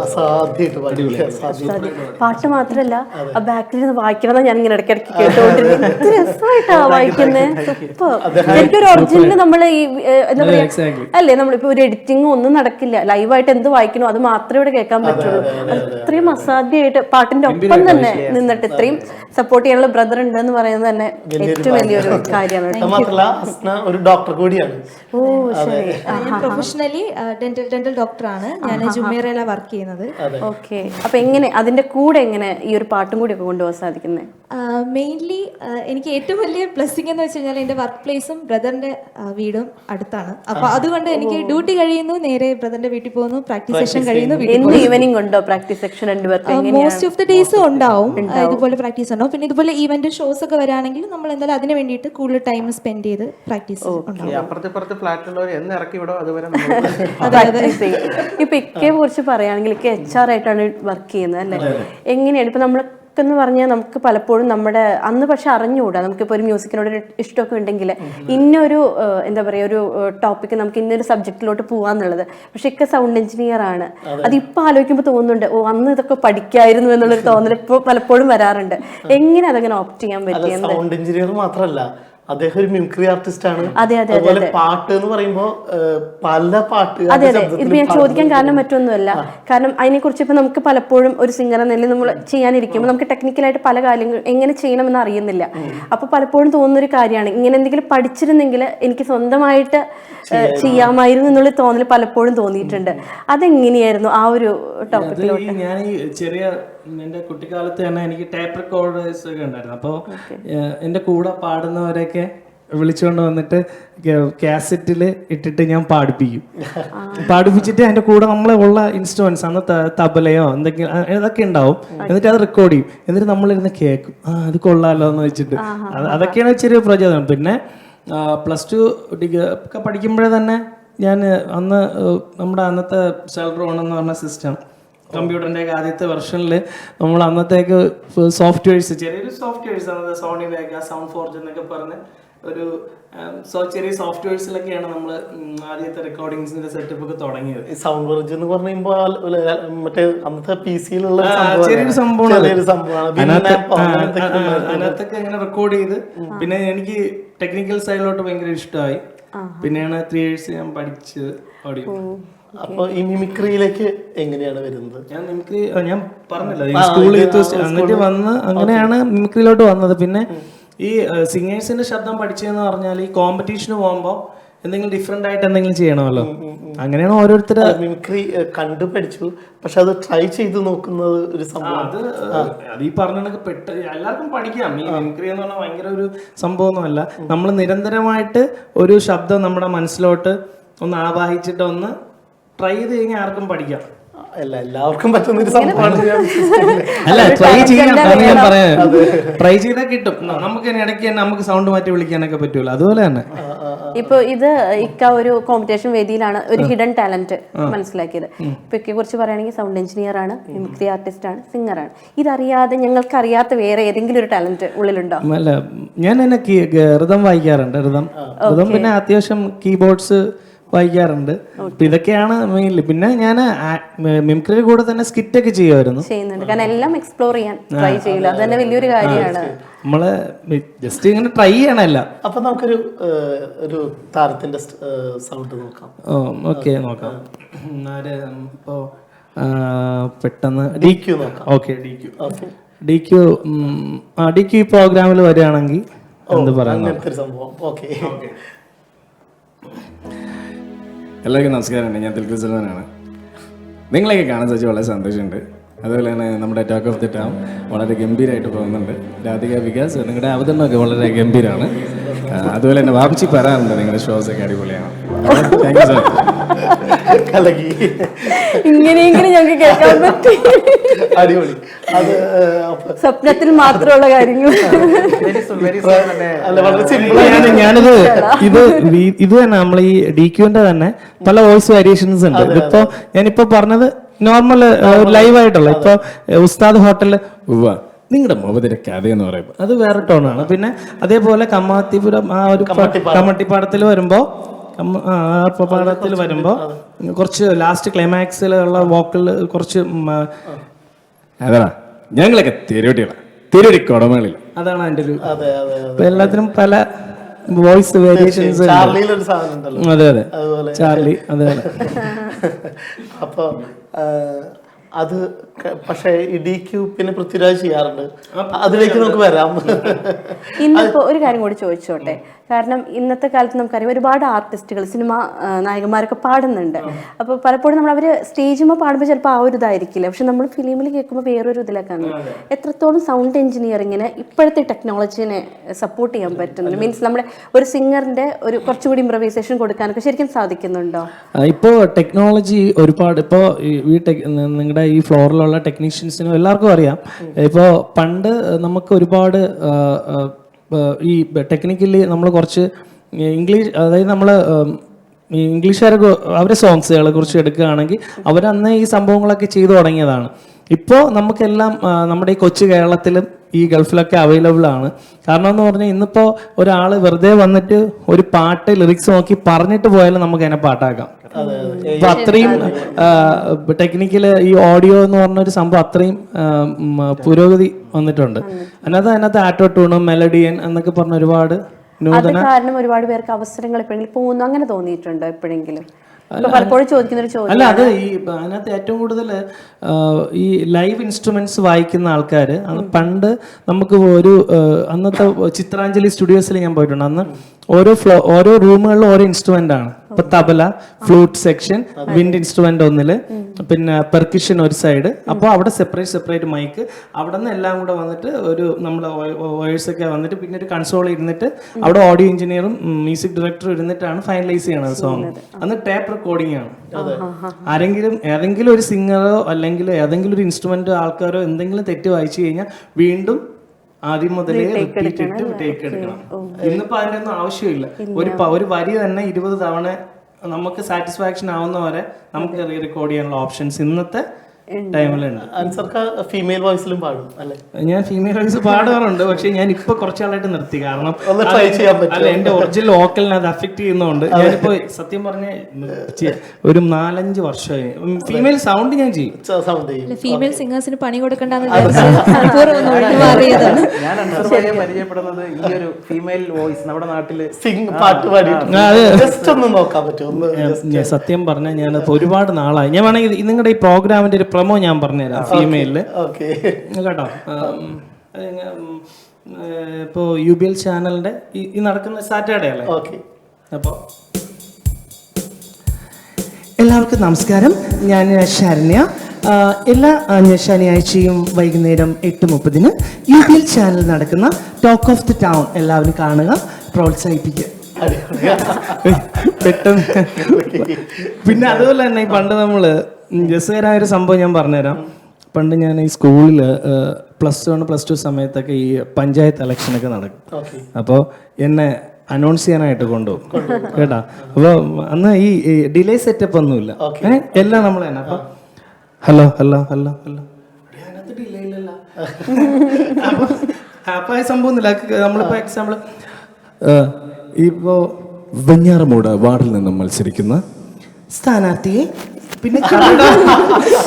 അസാധ്യമായിട്ട് പാടി, അസാധ്യം. പാട്ട് മാത്രല്ല ആ ബാക്കിൽ നിന്ന് വായിക്കണം ഞാൻ ഇങ്ങനെ ഇടയ്ക്കിടയ്ക്ക് കേട്ടോണ്ടിരുന്നത്. എന്ത് രസമായിട്ടാ വായിക്കുന്നത്. എനിക്കൊരു ഒറിജിനൽ നമ്മള് ഈ എന്താ പറയാ അല്ലേ, നമ്മളിപ്പോ ഒരു എഡിറ്റിംഗ് ഒന്നും നടക്കില്ല, ലൈവായിട്ട് എന്ത് വായിക്കണോ അത് മാത്രമേ ഇവിടെ കേൾക്കാൻ പറ്റുള്ളൂ. അത്രയും അസാധ്യമായിട്ട് പാട്ടിന്റെ ഒപ്പം തന്നെ നിന്നിട്ട് ഇത്രയും സപ്പോർട്ട് ചെയ്യാനുള്ള ബ്രദർ ഉണ്ട് എന്ന് പറയുന്നത് തന്നെ ഏറ്റവും വലിയൊരു കാര്യമാണ്. അത് മാത്രല്ല അസ്ന ഒരു ഡോക്ടർ കൂടിയാണ്. ഓ ശരി. ഞാൻ പ്രൊഫഷണലി ഡെന്റൽ ഡോക്ടറാണ്. ഞാൻ ജുമേറയിലാണ് വർക്ക് ചെയ്യുന്നത്. ഓക്കെ. അപ്പൊ എങ്ങനെ അതിന്റെ കൂടെ എങ്ങനെ ഈ ഒരു പാട്ടും കൂടി ഒക്കെ കൊണ്ടുപോകാൻ സാധിക്കുന്നത്? മെയിൻലി എനിക്ക് ഏറ്റവും വലിയ ബ്ലെസ്സിങ് എന്ന് വെച്ച് കഴിഞ്ഞാൽ എൻ്റെ വർക്ക് പ്ലേസും ബ്രദറിന്റെ വീടും അടുത്താണ്. അപ്പൊ അതുകൊണ്ട് എനിക്ക് ഡ്യൂട്ടി കഴിയുന്നു, നേരെ ബ്രദറിന്റെ വീട്ടിൽ പോകുന്നു, പ്രാക്ടീസ് സെഷൻ കഴിയുന്നു. എന്ന് ഈവനിങ് ഉണ്ടോ പ്രാക്ടീസ് സെക്ഷൻ രണ്ടുപേർക്ക്? മോസ്റ്റ് ഓഫ് ദി ഡേയ്സ് ഉണ്ടാവും, ഇതുപോലെ പ്രാക്ടീസ് ഉണ്ടാവും. പിന്നെ ഇതുപോലെ ഈവന്റ് ഷോസ് ഒക്കെ വരാണെങ്കിൽ നമ്മൾ എന്തായാലും അതിന് വേണ്ടിയിട്ട് കൂടുതൽ ടൈം സ്പെൻഡ് ചെയ്ത് പ്രാക്ടീസ് ഉണ്ടാവും. അപ്പുറത്തെ ഫ്ലാറ്റിലുള്ളവർ എന്ന് ഇറക്കി വിടോ അതുവരെ ഇപ്പൊ ഇക്കയെ കുറിച്ച് പറയുകയാണെങ്കിൽ ഇക്ക HR ആയിട്ടാണ് വർക്ക് ചെയ്യുന്നത് അല്ലേ? എങ്ങനെയാണ് ഇപ്പൊ നമ്മൾ എന്ന് പറഞ്ഞാൽ നമുക്ക് പലപ്പോഴും നമ്മുടെ അന്ന് പക്ഷെ അറിഞ്ഞുകൂടാ, നമുക്കിപ്പോൾ ഒരു മ്യൂസിക്കിനോട് ഒരു ഇഷ്ടമൊക്കെ ഉണ്ടെങ്കിൽ ഇന്നൊരു എന്താ പറയുക ഒരു ടോപ്പിക്ക് നമുക്ക് ഇന്നൊരു സബ്ജക്റ്റിലോട്ട് പോകാന്നുള്ളത്. പക്ഷെ ഒക്കെ സൗണ്ട് എഞ്ചിനീയർ ആണ്. അതിപ്പോൾ ആലോചിക്കുമ്പോൾ തോന്നുന്നുണ്ട് ഓ അന്ന് ഇതൊക്കെ പഠിക്കായിരുന്നു എന്നുള്ളൊരു തോന്നൽ ഇപ്പോൾ പലപ്പോഴും വരാറുണ്ട്. എങ്ങനെ അതങ്ങനെ ഓപ്റ്റ് ചെയ്യാൻ പറ്റിയത്? സൗണ്ട് എഞ്ചിനീയർ മാത്രമല്ല, അദ്ദേഹം ഒരു മിമിക്രി ആർട്ടിസ്റ്റ് ആണ്. അതെ അതെ അതുപോലെ പാട്ട് എന്ന് പറയുമ്പോൾ പല പാട്ട്. അതെ അതെ. ഇപ്പൊ ഞാൻ ചോദിക്കാൻ കാരണം മറ്റൊന്നുമല്ല, കാരണം അതിനെക്കുറിച്ച് ഇപ്പൊ നമുക്ക് പലപ്പോഴും ഒരു സിംഗർ എന്ന നിലയിൽ നമ്മൾ ചെയ്യാനിരിക്കുമ്പോൾ നമുക്ക് ടെക്നിക്കലായിട്ട് പല കാര്യങ്ങൾ എങ്ങനെ ചെയ്യണമെന്ന് അറിയുന്നില്ല. അപ്പൊ പലപ്പോഴും തോന്നുന്നൊരു കാര്യമാണ് ഇങ്ങനെ എന്തെങ്കിലും പഠിച്ചിരുന്നെങ്കിൽ എനിക്ക് സ്വന്തമായിട്ട് ചെയ്യാമായിരുന്നു എന്നുള്ള തോന്നൽ പലപ്പോഴും തോന്നിയിട്ടുണ്ട്. അതെങ്ങനെയായിരുന്നു ആ ഒരു ടോപ്പിക്കിലോട്ട്? ഞാൻ ഈ ചെറിയ എൻ്റെ കുട്ടിക്കാലത്ത് തന്നെ എനിക്ക് ടേപ്പ് റെക്കോർഡേഴ്സ് ഒക്കെ ഉണ്ടായിരുന്നു. അപ്പോൾ എൻ്റെ കൂടെ പാടുന്നവരൊക്കെ വിളിച്ചുകൊണ്ട് വന്നിട്ട് കാസറ്റിൽ ഇട്ടിട്ട് ഞാൻ പാടിപ്പിച്ചിട്ട് അതിൻ്റെ കൂടെ നമ്മളെ ഉള്ള ഇൻസ്ട്രുമെന്റ്സ് അന്ന് തബലയോ എന്തെങ്കിലും ഇതൊക്കെ ഉണ്ടാവും. എന്നിട്ട് അത് റെക്കോർഡ് ചെയ്യും. എന്നിട്ട് നമ്മളിരുന്ന് കേൾക്കും, അത് കൊള്ളാമല്ലോ എന്ന് വെച്ചിട്ട്. അതൊക്കെയാണ് ചെറിയ പ്രചോദനം. പിന്നെ +2 ഒക്കെ പഠിക്കുമ്പോഴേ തന്നെ ഞാൻ അന്ന് നമ്മുടെ അന്നത്തെ സെൽറോൺ എന്ന് പറഞ്ഞ സിസ്റ്റം കമ്പ്യൂട്ടറിൻ്റെ ആദ്യത്തെ വെർഷനിൽ നമ്മൾ അന്നത്തേക്ക് സോഫ്റ്റ്വെയർസ് ചെറിയൊരു സോഫ്റ്റ്വെയർസ് അന്നത്തെ സോണി വേഗ സൗണ്ട് ഫോർജ് എന്നൊക്കെ പറഞ്ഞ് ഒരു ചെറിയ സോഫ്റ്റ്വെയർസിലൊക്കെയാണ് നമ്മൾ ആദ്യത്തെ റെക്കോർഡിങ്സിന്റെ സെറ്റപ്പ് ഒക്കെ തുടങ്ങിയത്. സൗണ്ട് ഫോർജ് എന്ന് പറയുമ്പോൾ മറ്റേ അന്നത്തെ PC-യിലുള്ള ചെറിയൊരു സംഭവമാണ്. അതിനകത്തൊക്കെ ഇങ്ങനെ റെക്കോർഡ് ചെയ്ത് പിന്നെ എനിക്ക് ടെക്നിക്കൽ സൈഡിലോട്ട് ഭയങ്കര ഇഷ്ടമായി. പിന്നെയാണ് 3 years ഞാൻ പഠിച്ചത് ഓഡിയോ. അപ്പൊ ഈ മിമിക്രിയിലേക്ക് എങ്ങനെയാണ് വരുന്നത്? ഞാൻ പറഞ്ഞില്ല, ഈ സ്കൂളിൽ എന്നിട്ട് വന്ന് അങ്ങനെയാണ് മിമിക്രിയിലോട്ട് വന്നത്. പിന്നെ ഈ സിംഗേഴ്സിന്റെ ശബ്ദം പഠിച്ചതെന്ന് പറഞ്ഞാൽ ഈ കോമ്പറ്റീഷന് പോകുമ്പോൾ എന്തെങ്കിലും ഡിഫറെന്റ് ആയിട്ട് എന്തെങ്കിലും ചെയ്യണമല്ലോ. അങ്ങനെയാണ് ഓരോരുത്തരുടെ മിമിക്രി കണ്ടു പഠിച്ചു. പക്ഷെ അത് ട്രൈ ചെയ്ത് നോക്കുന്നത് ഒരു സംഭവം. അത് ഈ പറഞ്ഞ എല്ലാവർക്കും പഠിക്കാം. ഈ മിമിക്രി എന്ന് പറഞ്ഞാൽ ഭയങ്കര ഒരു സംഭവമൊന്നുമല്ല. നമ്മൾ നിരന്തരമായിട്ട് ഒരു ശബ്ദം നമ്മുടെ മനസ്സിലോട്ട് ഒന്ന് ആവാഹിച്ചിട്ട് ഒന്ന് ട്രൈ ചെയ്ത് കഴിഞ്ഞാൽ ആർക്കും പഠിക്കാം. എല്ലാവർക്കും പറ്റുന്ന ഒരു സംഭവമാണ്. അല്ല, ട്രൈ ചെയ്യാൻ പറയാം. ട്രൈ ചെയ്താൽ കിട്ടും. നമുക്ക് ഇടയ്ക്ക് തന്നെ നമുക്ക് സൗണ്ട് മാറ്റി വിളിക്കാനൊക്കെ പറ്റൂല. അതുപോലെ തന്നെ ഇപ്പൊ ഇത് ഇക്ക ഒരു കോമ്പറ്റീഷൻ വേദിയിലാണ് ഒരു ഹിഡൻ ടാലന്റ് മനസ്സിലാക്കിയത്. ഇപ്പൊ ഇക്കയെ കുറിച്ച് പറയുകയാണെങ്കിൽ സൗണ്ട് എഞ്ചിനീയർ ആണ്, മിമിക്രി ആർട്ടിസ്റ്റ് ആണ്, സിംഗർ ആണ്. ഇതറിയാതെ ഞങ്ങൾക്ക് അറിയാത്ത വേറെ ഏതെങ്കിലും ഒരു ടാലന്റ് ഉള്ളിലുണ്ടോ? അല്ല, ഞാൻ എന്നെ ഋതം വായിക്കാറുണ്ട്. ഋതം പിന്നെ അത്യാവശ്യം കീബോർഡ്സ് വായിക്കാറുണ്ട്. ഇതൊക്കെയാണ് മെയിൻലി. പിന്നെ ഞാൻ മിമിക്രിയുടെ കൂടെ തന്നെ സ്കിറ്റ് ഒക്കെ ചെയ്യുമായിരുന്നു. കാരണം എല്ലാം എക്സ്പ്ലോർ ചെയ്യാൻ ട്രൈ ചെയ്യില്ല, അത് തന്നെ വലിയൊരു കാര്യമാണ്. നമ്മള് ജസ്റ്റ് ഇങ്ങനെ ട്രൈ ചെയ്യണല്ല. അപ്പൊ നമുക്കൊരു ഒരു താരത്തിന്റെ സൗണ്ട് നോക്കാം. ഓക്കെ, നോക്കാം. ഇപ്പോ പെട്ടെന്ന് DQ നോക്കാം. ഓക്കെ, DQ ഈ പ്രോഗ്രാമിൽ വരികയാണെങ്കിൽ എന്ത് പറയാം? എല്ലാവർക്കും നമസ്കാരം. ഞാൻ ദിൽഖുർ സൽമാനാണ്. നിങ്ങളെയൊക്കെ കാണാൻ സാധിച്ചു വളരെ സന്തോഷമുണ്ട്. അതുപോലെ തന്നെ നമ്മുടെ ടോക്ക് ഓഫ് ദി ടൗൺ വളരെ ഗംഭീരമായിട്ട് പോകുന്നുണ്ട്. രാധിക വികാസ്, നിങ്ങളുടെ അവതരണമൊക്കെ വളരെ ഗംഭീരമാണ്. അതുപോലെ തന്നെ വാപ്ചി പറയാറുണ്ട് നിങ്ങളുടെ ഷോസ് ഒക്കെ അടിപൊളിയാണ്. Thank you so much. ഇങ്ങനെയെങ്കിലും ഞങ്ങൾക്ക് കേൾക്കാൻ പറ്റി. അടിപൊളി. അത് സ്വപ്നത്തിൽ മാത്രമുള്ള കാര്യങ്ങൾ. ഇത് തന്നെ നമ്മൾ ഈ DQന്റെ തന്നെ പല വോയിസ് വേരിയേഷൻസ് ഉണ്ട്. ഇതിപ്പോ ഞാനിപ്പോ പറഞ്ഞത് നോർമൽ ലൈവ് ആയിട്ടുള്ള. ഇപ്പൊ ഉസ്താദ് ഹോട്ടലിൽ നിങ്ങളുടെ മുഖത്തിന്റെ കഥ എന്ന് പറയുമ്പോൾ അത് വേറെ ടോണാണ്. പിന്നെ അതേപോലെ കമ്മാത്തിപുരം ആ ഒരു കമ്മട്ടിപ്പാടത്തിൽ വരുമ്പോ ആർപ്പപ്പാടത്തിൽ വരുമ്പോൾ കുറച്ച് ലാസ്റ്റ് ക്ലൈമാക്സിലുള്ള വോക്കൽ കുറച്ച് അതാ ഞങ്ങളൊക്കെ തിരുവട്ടികളാണ്, തിരുവടി കുടമകളിൽ. അതാണ് അതിൻ്റെ ഒരു അതെ അതെ ഇപ്പൊ എല്ലാത്തിനും പല വോയിസ് വേരിയേഷൻസ്. ചാർലിയിലൊരു സാധനം ഉണ്ടല്ലോ. അതെ അതെ, അതുപോലെ ചാർലി. അതെ അതെ. അപ്പോൾ അത് പക്ഷേ DQ പിന്നെ പൃഥ്വിരാജ് ചെയ്യാറുണ്ട്. അതിലേക്ക് നമുക്ക് വരാം. ഇന്നിപ്പോ ഒരു കാര്യം കൂടി ചോദിച്ചോട്ടെ, കാരണം ഇന്നത്തെ കാലത്ത് നമുക്കറിയാം ഒരുപാട് ആർട്ടിസ്റ്റുകൾ സിനിമ നായകന്മാരൊക്കെ പാടുന്നുണ്ട്. അപ്പോൾ പലപ്പോഴും നമ്മൾ അവര് സ്റ്റേജിൽ പാടുമ്പോൾ ചിലപ്പോൾ ആ ഒരു ഇതായിരിക്കില്ല, പക്ഷെ നമ്മൾ ഫിലിമിൽ കേൾക്കുമ്പോൾ വേറൊരു ഇതിലേക്കാണ്. എത്രത്തോളം സൗണ്ട് എഞ്ചിനീയറിങ്ങിന് ഇപ്പോഴത്തെ ടെക്നോളജീനെ സപ്പോർട്ട് ചെയ്യാൻ പറ്റുന്നുണ്ട്? മീൻസ് നമ്മുടെ ഒരു സിംഗറിന്റെ ഒരു കുറച്ചുകൂടി ഇംപ്രവൈസേഷൻ കൊടുക്കാനൊക്കെ ശരിക്കും സാധിക്കുന്നുണ്ടോ? ഇപ്പോൾ ടെക്നോളജി ഒരുപാട്, ഇപ്പോൾ ഈ നിങ്ങളുടെ ഈ ഫ്ലോറിലുള്ള ടെക്നീഷ്യൻസിനും എല്ലാവർക്കും അറിയാം. ഇപ്പോൾ പണ്ട് നമുക്ക് ഒരുപാട് ഈ ടെക്നിക്കലി നമ്മൾ കുറച്ച് ഇംഗ്ലീഷ്, അതായത് നമ്മൾ ഈ ഇംഗ്ലീഷുകാരൊക്കെ അവരെ സോങ്സുകളെ കുറിച്ച് എടുക്കുകയാണെങ്കിൽ അവരന്ന് ഈ സംഭവങ്ങളൊക്കെ ചെയ്തു തുടങ്ങിയതാണ്. ഇപ്പോൾ നമുക്കെല്ലാം നമ്മുടെ ഈ കൊച്ചു കേരളത്തിലും ഈ ഗൾഫിലൊക്കെ അവൈലബിൾ ആണ്. കാരണം എന്ന് പറഞ്ഞാൽ ഇന്നിപ്പോൾ ഒരാൾ വെറുതെ വന്നിട്ട് ഒരു പാട്ട് ലിറിക്സ് നോക്കി പറഞ്ഞിട്ട് പോയാലും നമുക്ക് അതിനെ പാട്ടാക്കാം. അപ്പൊ അത്രയും ടെക്നിക്കല് ഈ ഓഡിയോ എന്ന് പറഞ്ഞൊരു സംഭവം അത്രയും പുരോഗതി വന്നിട്ടുണ്ട്. അതിനകത്ത് ആറ്റോ ട്യൂണും മെലഡിയൻ എന്നൊക്കെ പറഞ്ഞ ഒരുപാട് നൂതന കാരണം ഒരുപാട് പേർക്ക് അവസരങ്ങൾ എപ്പോഴെങ്കിലും പോകുന്നു, അങ്ങനെ തോന്നിയിട്ടുണ്ടോ എപ്പോഴെങ്കിലും? പലപ്പോഴും ചോദിക്കുന്ന ഒരു ചോദ്യം. അല്ല, അത് ഈ അതിനകത്ത് ഏറ്റവും കൂടുതൽ ഈ ലൈവ് ഇൻസ്ട്രുമെന്റ്സ് വായിക്കുന്ന ആൾക്കാർ പണ്ട് നമുക്ക് ഒരു അന്നത്തെ ചിത്രാഞ്ജലി സ്റ്റുഡിയോസിൽ ഞാൻ പോയിട്ടുണ്ട്. അന്ന് ഓരോ റൂമുകളിലും ഓരോ ഇൻസ്ട്രുമെന്റ് ആണ്. ഇപ്പൊ tabla, flute section, wind instrument ഒന്നില്, പിന്നെ പെർക്കിഷൻ ഒരു സൈഡ്. അപ്പോൾ അവിടെ സെപ്പറേറ്റ് മൈക്ക്, അവിടെ നിന്ന് എല്ലാം കൂടെ വന്നിട്ട് ഒരു നമ്മുടെ വോയിസ് ഒക്കെ വന്നിട്ട് പിന്നെ ഒരു കൺസോൾ ഇരുന്നിട്ട് അവിടെ ഓഡിയോ എഞ്ചിനീയറും മ്യൂസിക് ഡയറക്ടറും ഇരുന്നിട്ടാണ് ഫൈനലൈസ് ചെയ്യണത് സോങ്. അന്ന് ടേപ്പ് റെക്കോർഡിംഗ് ആണ്. ഏതെങ്കിലും ഒരു സിംഗറോ അല്ലെങ്കിൽ ഏതെങ്കിലും ഒരു ഇൻസ്ട്രുമെന്റ് ആൾക്കാരോ എന്തെങ്കിലും തെറ്റ് വായിച്ചു കഴിഞ്ഞാൽ വീണ്ടും ആദ്യം മുതലേ റിപ്പീറ്റ് ഇട്ട് ടേക്ക് എടുക്കണം. ഇന്നിപ്പോ അതിന്റെ ഒന്നും ആവശ്യമില്ല. ഒരു വരി തന്നെ 20 തവണ നമുക്ക് സാറ്റിസ്ഫാക്ഷൻ ആവുന്ന വരെ നമുക്ക് റീ റെക്കോർഡ് ചെയ്യാനുള്ള ഓപ്ഷൻസ് ഇന്നത്തെ ടൈമിലുണ്ട്. അൻസർക്ക് ഫീമെയിൽ വോയിസിലും പാടും അല്ലേ? ഞാൻ ഫീമെയിൽ വോയിസ് പാടാറുണ്ട്, പക്ഷെ ഞാൻ ഇപ്പൊ കുറച്ചാളായിട്ട് നിർത്തി. കാരണം ട്രൈ ചെയ്യാൻ പറ്റും. അല്ല, എന്റെ ഒറിജിനൽ വോക്കലിനെ അത് അഫക്ട് ചെയ്യുന്നതുകൊണ്ട് ഞാനിപ്പോ സത്യം പറഞ്ഞ ഒരു 4-5 വർഷമായി ഫീമെയിൽ സൗണ്ട് ഞാൻ ചെയ്യും. ഫീമെയിൽ സിംഗേഴ്സിന് പണി കൊടുക്കണ്ടെന്ന് മാറിയതാണ്. ഞാൻ അൻസർ പരിചയപ്പെടുന്നത് ഈ ഒരു ഫീമെയിൽ വോയിസ് നമ്മുടെ നാട്ടില് പാട്ട് പാടിയിട്ടുണ്ട്. ജസ്റ്റ് ഒന്ന് നോക്കാൻ പറ്റും. സത്യം പറഞ്ഞാൽ ഞാൻ ഒരുപാട് നാളായി. ഞാൻ വേണമെങ്കിൽ നിങ്ങളുടെ ഈ പ്രോഗ്രാമിന്റെ ഒരു പ്രൊമോ ഞാൻ പറഞ്ഞുതരാം ഫീമെയിലില് കേട്ടോ. ഇപ്പോ UBL ചാനലിന്റെ ഈ നടക്കുന്ന സാറ്റർഡേ അല്ലേ? അപ്പോൾ എല്ലാവർക്കും നമസ്കാരം. ഞാൻ ശരണ്യ. എല്ലാ ശനിയാഴ്ചയും വൈകുന്നേരം 8:30 UBL ചാനൽ നടക്കുന്ന ടോക്ക് ഓഫ് ദി ടൗൺ എല്ലാവരും കാണുക, പ്രോത്സാഹിപ്പിക്കുക. പെട്ടെന്ന് പിന്നെ അതുപോലെ തന്നെ ഈ പണ്ട് നമ്മള് രസകരമായ ഒരു സംഭവം ഞാൻ പറഞ്ഞുതരാം. പണ്ട് ഞാൻ ഈ സ്കൂളിൽ +1 +2 സമയത്തൊക്കെ ഈ പഞ്ചായത്ത് ഇലക്ഷനൊക്കെ നടക്കും. അപ്പോൾ എന്നെ അനൗൺസ് ചെയ്യാനായിട്ട് കൊണ്ടുപോകും കേട്ടാ. അപ്പോൾ അന്ന് ഈ ഡിലേ സെറ്റപ്പ് ഒന്നുമില്ല, എല്ലാം നമ്മൾ തന്നെ. അപ്പൊ ഹലോ ഹലോ ഹലോ ഹലോ, അതിനകത്ത് ഡിലേ ഇല്ലല്ല. അപ്പൊ ആ സംഭവം ഒന്നുമില്ല. നമ്മളിപ്പോ എക്സാമ്പിൾ ഇപ്പോ വെഞ്ഞാറമൂട് വാർഡിൽ നിന്നും മത്സരിക്കുന്ന സ്ഥാനാർത്ഥിയെ പിന്നെ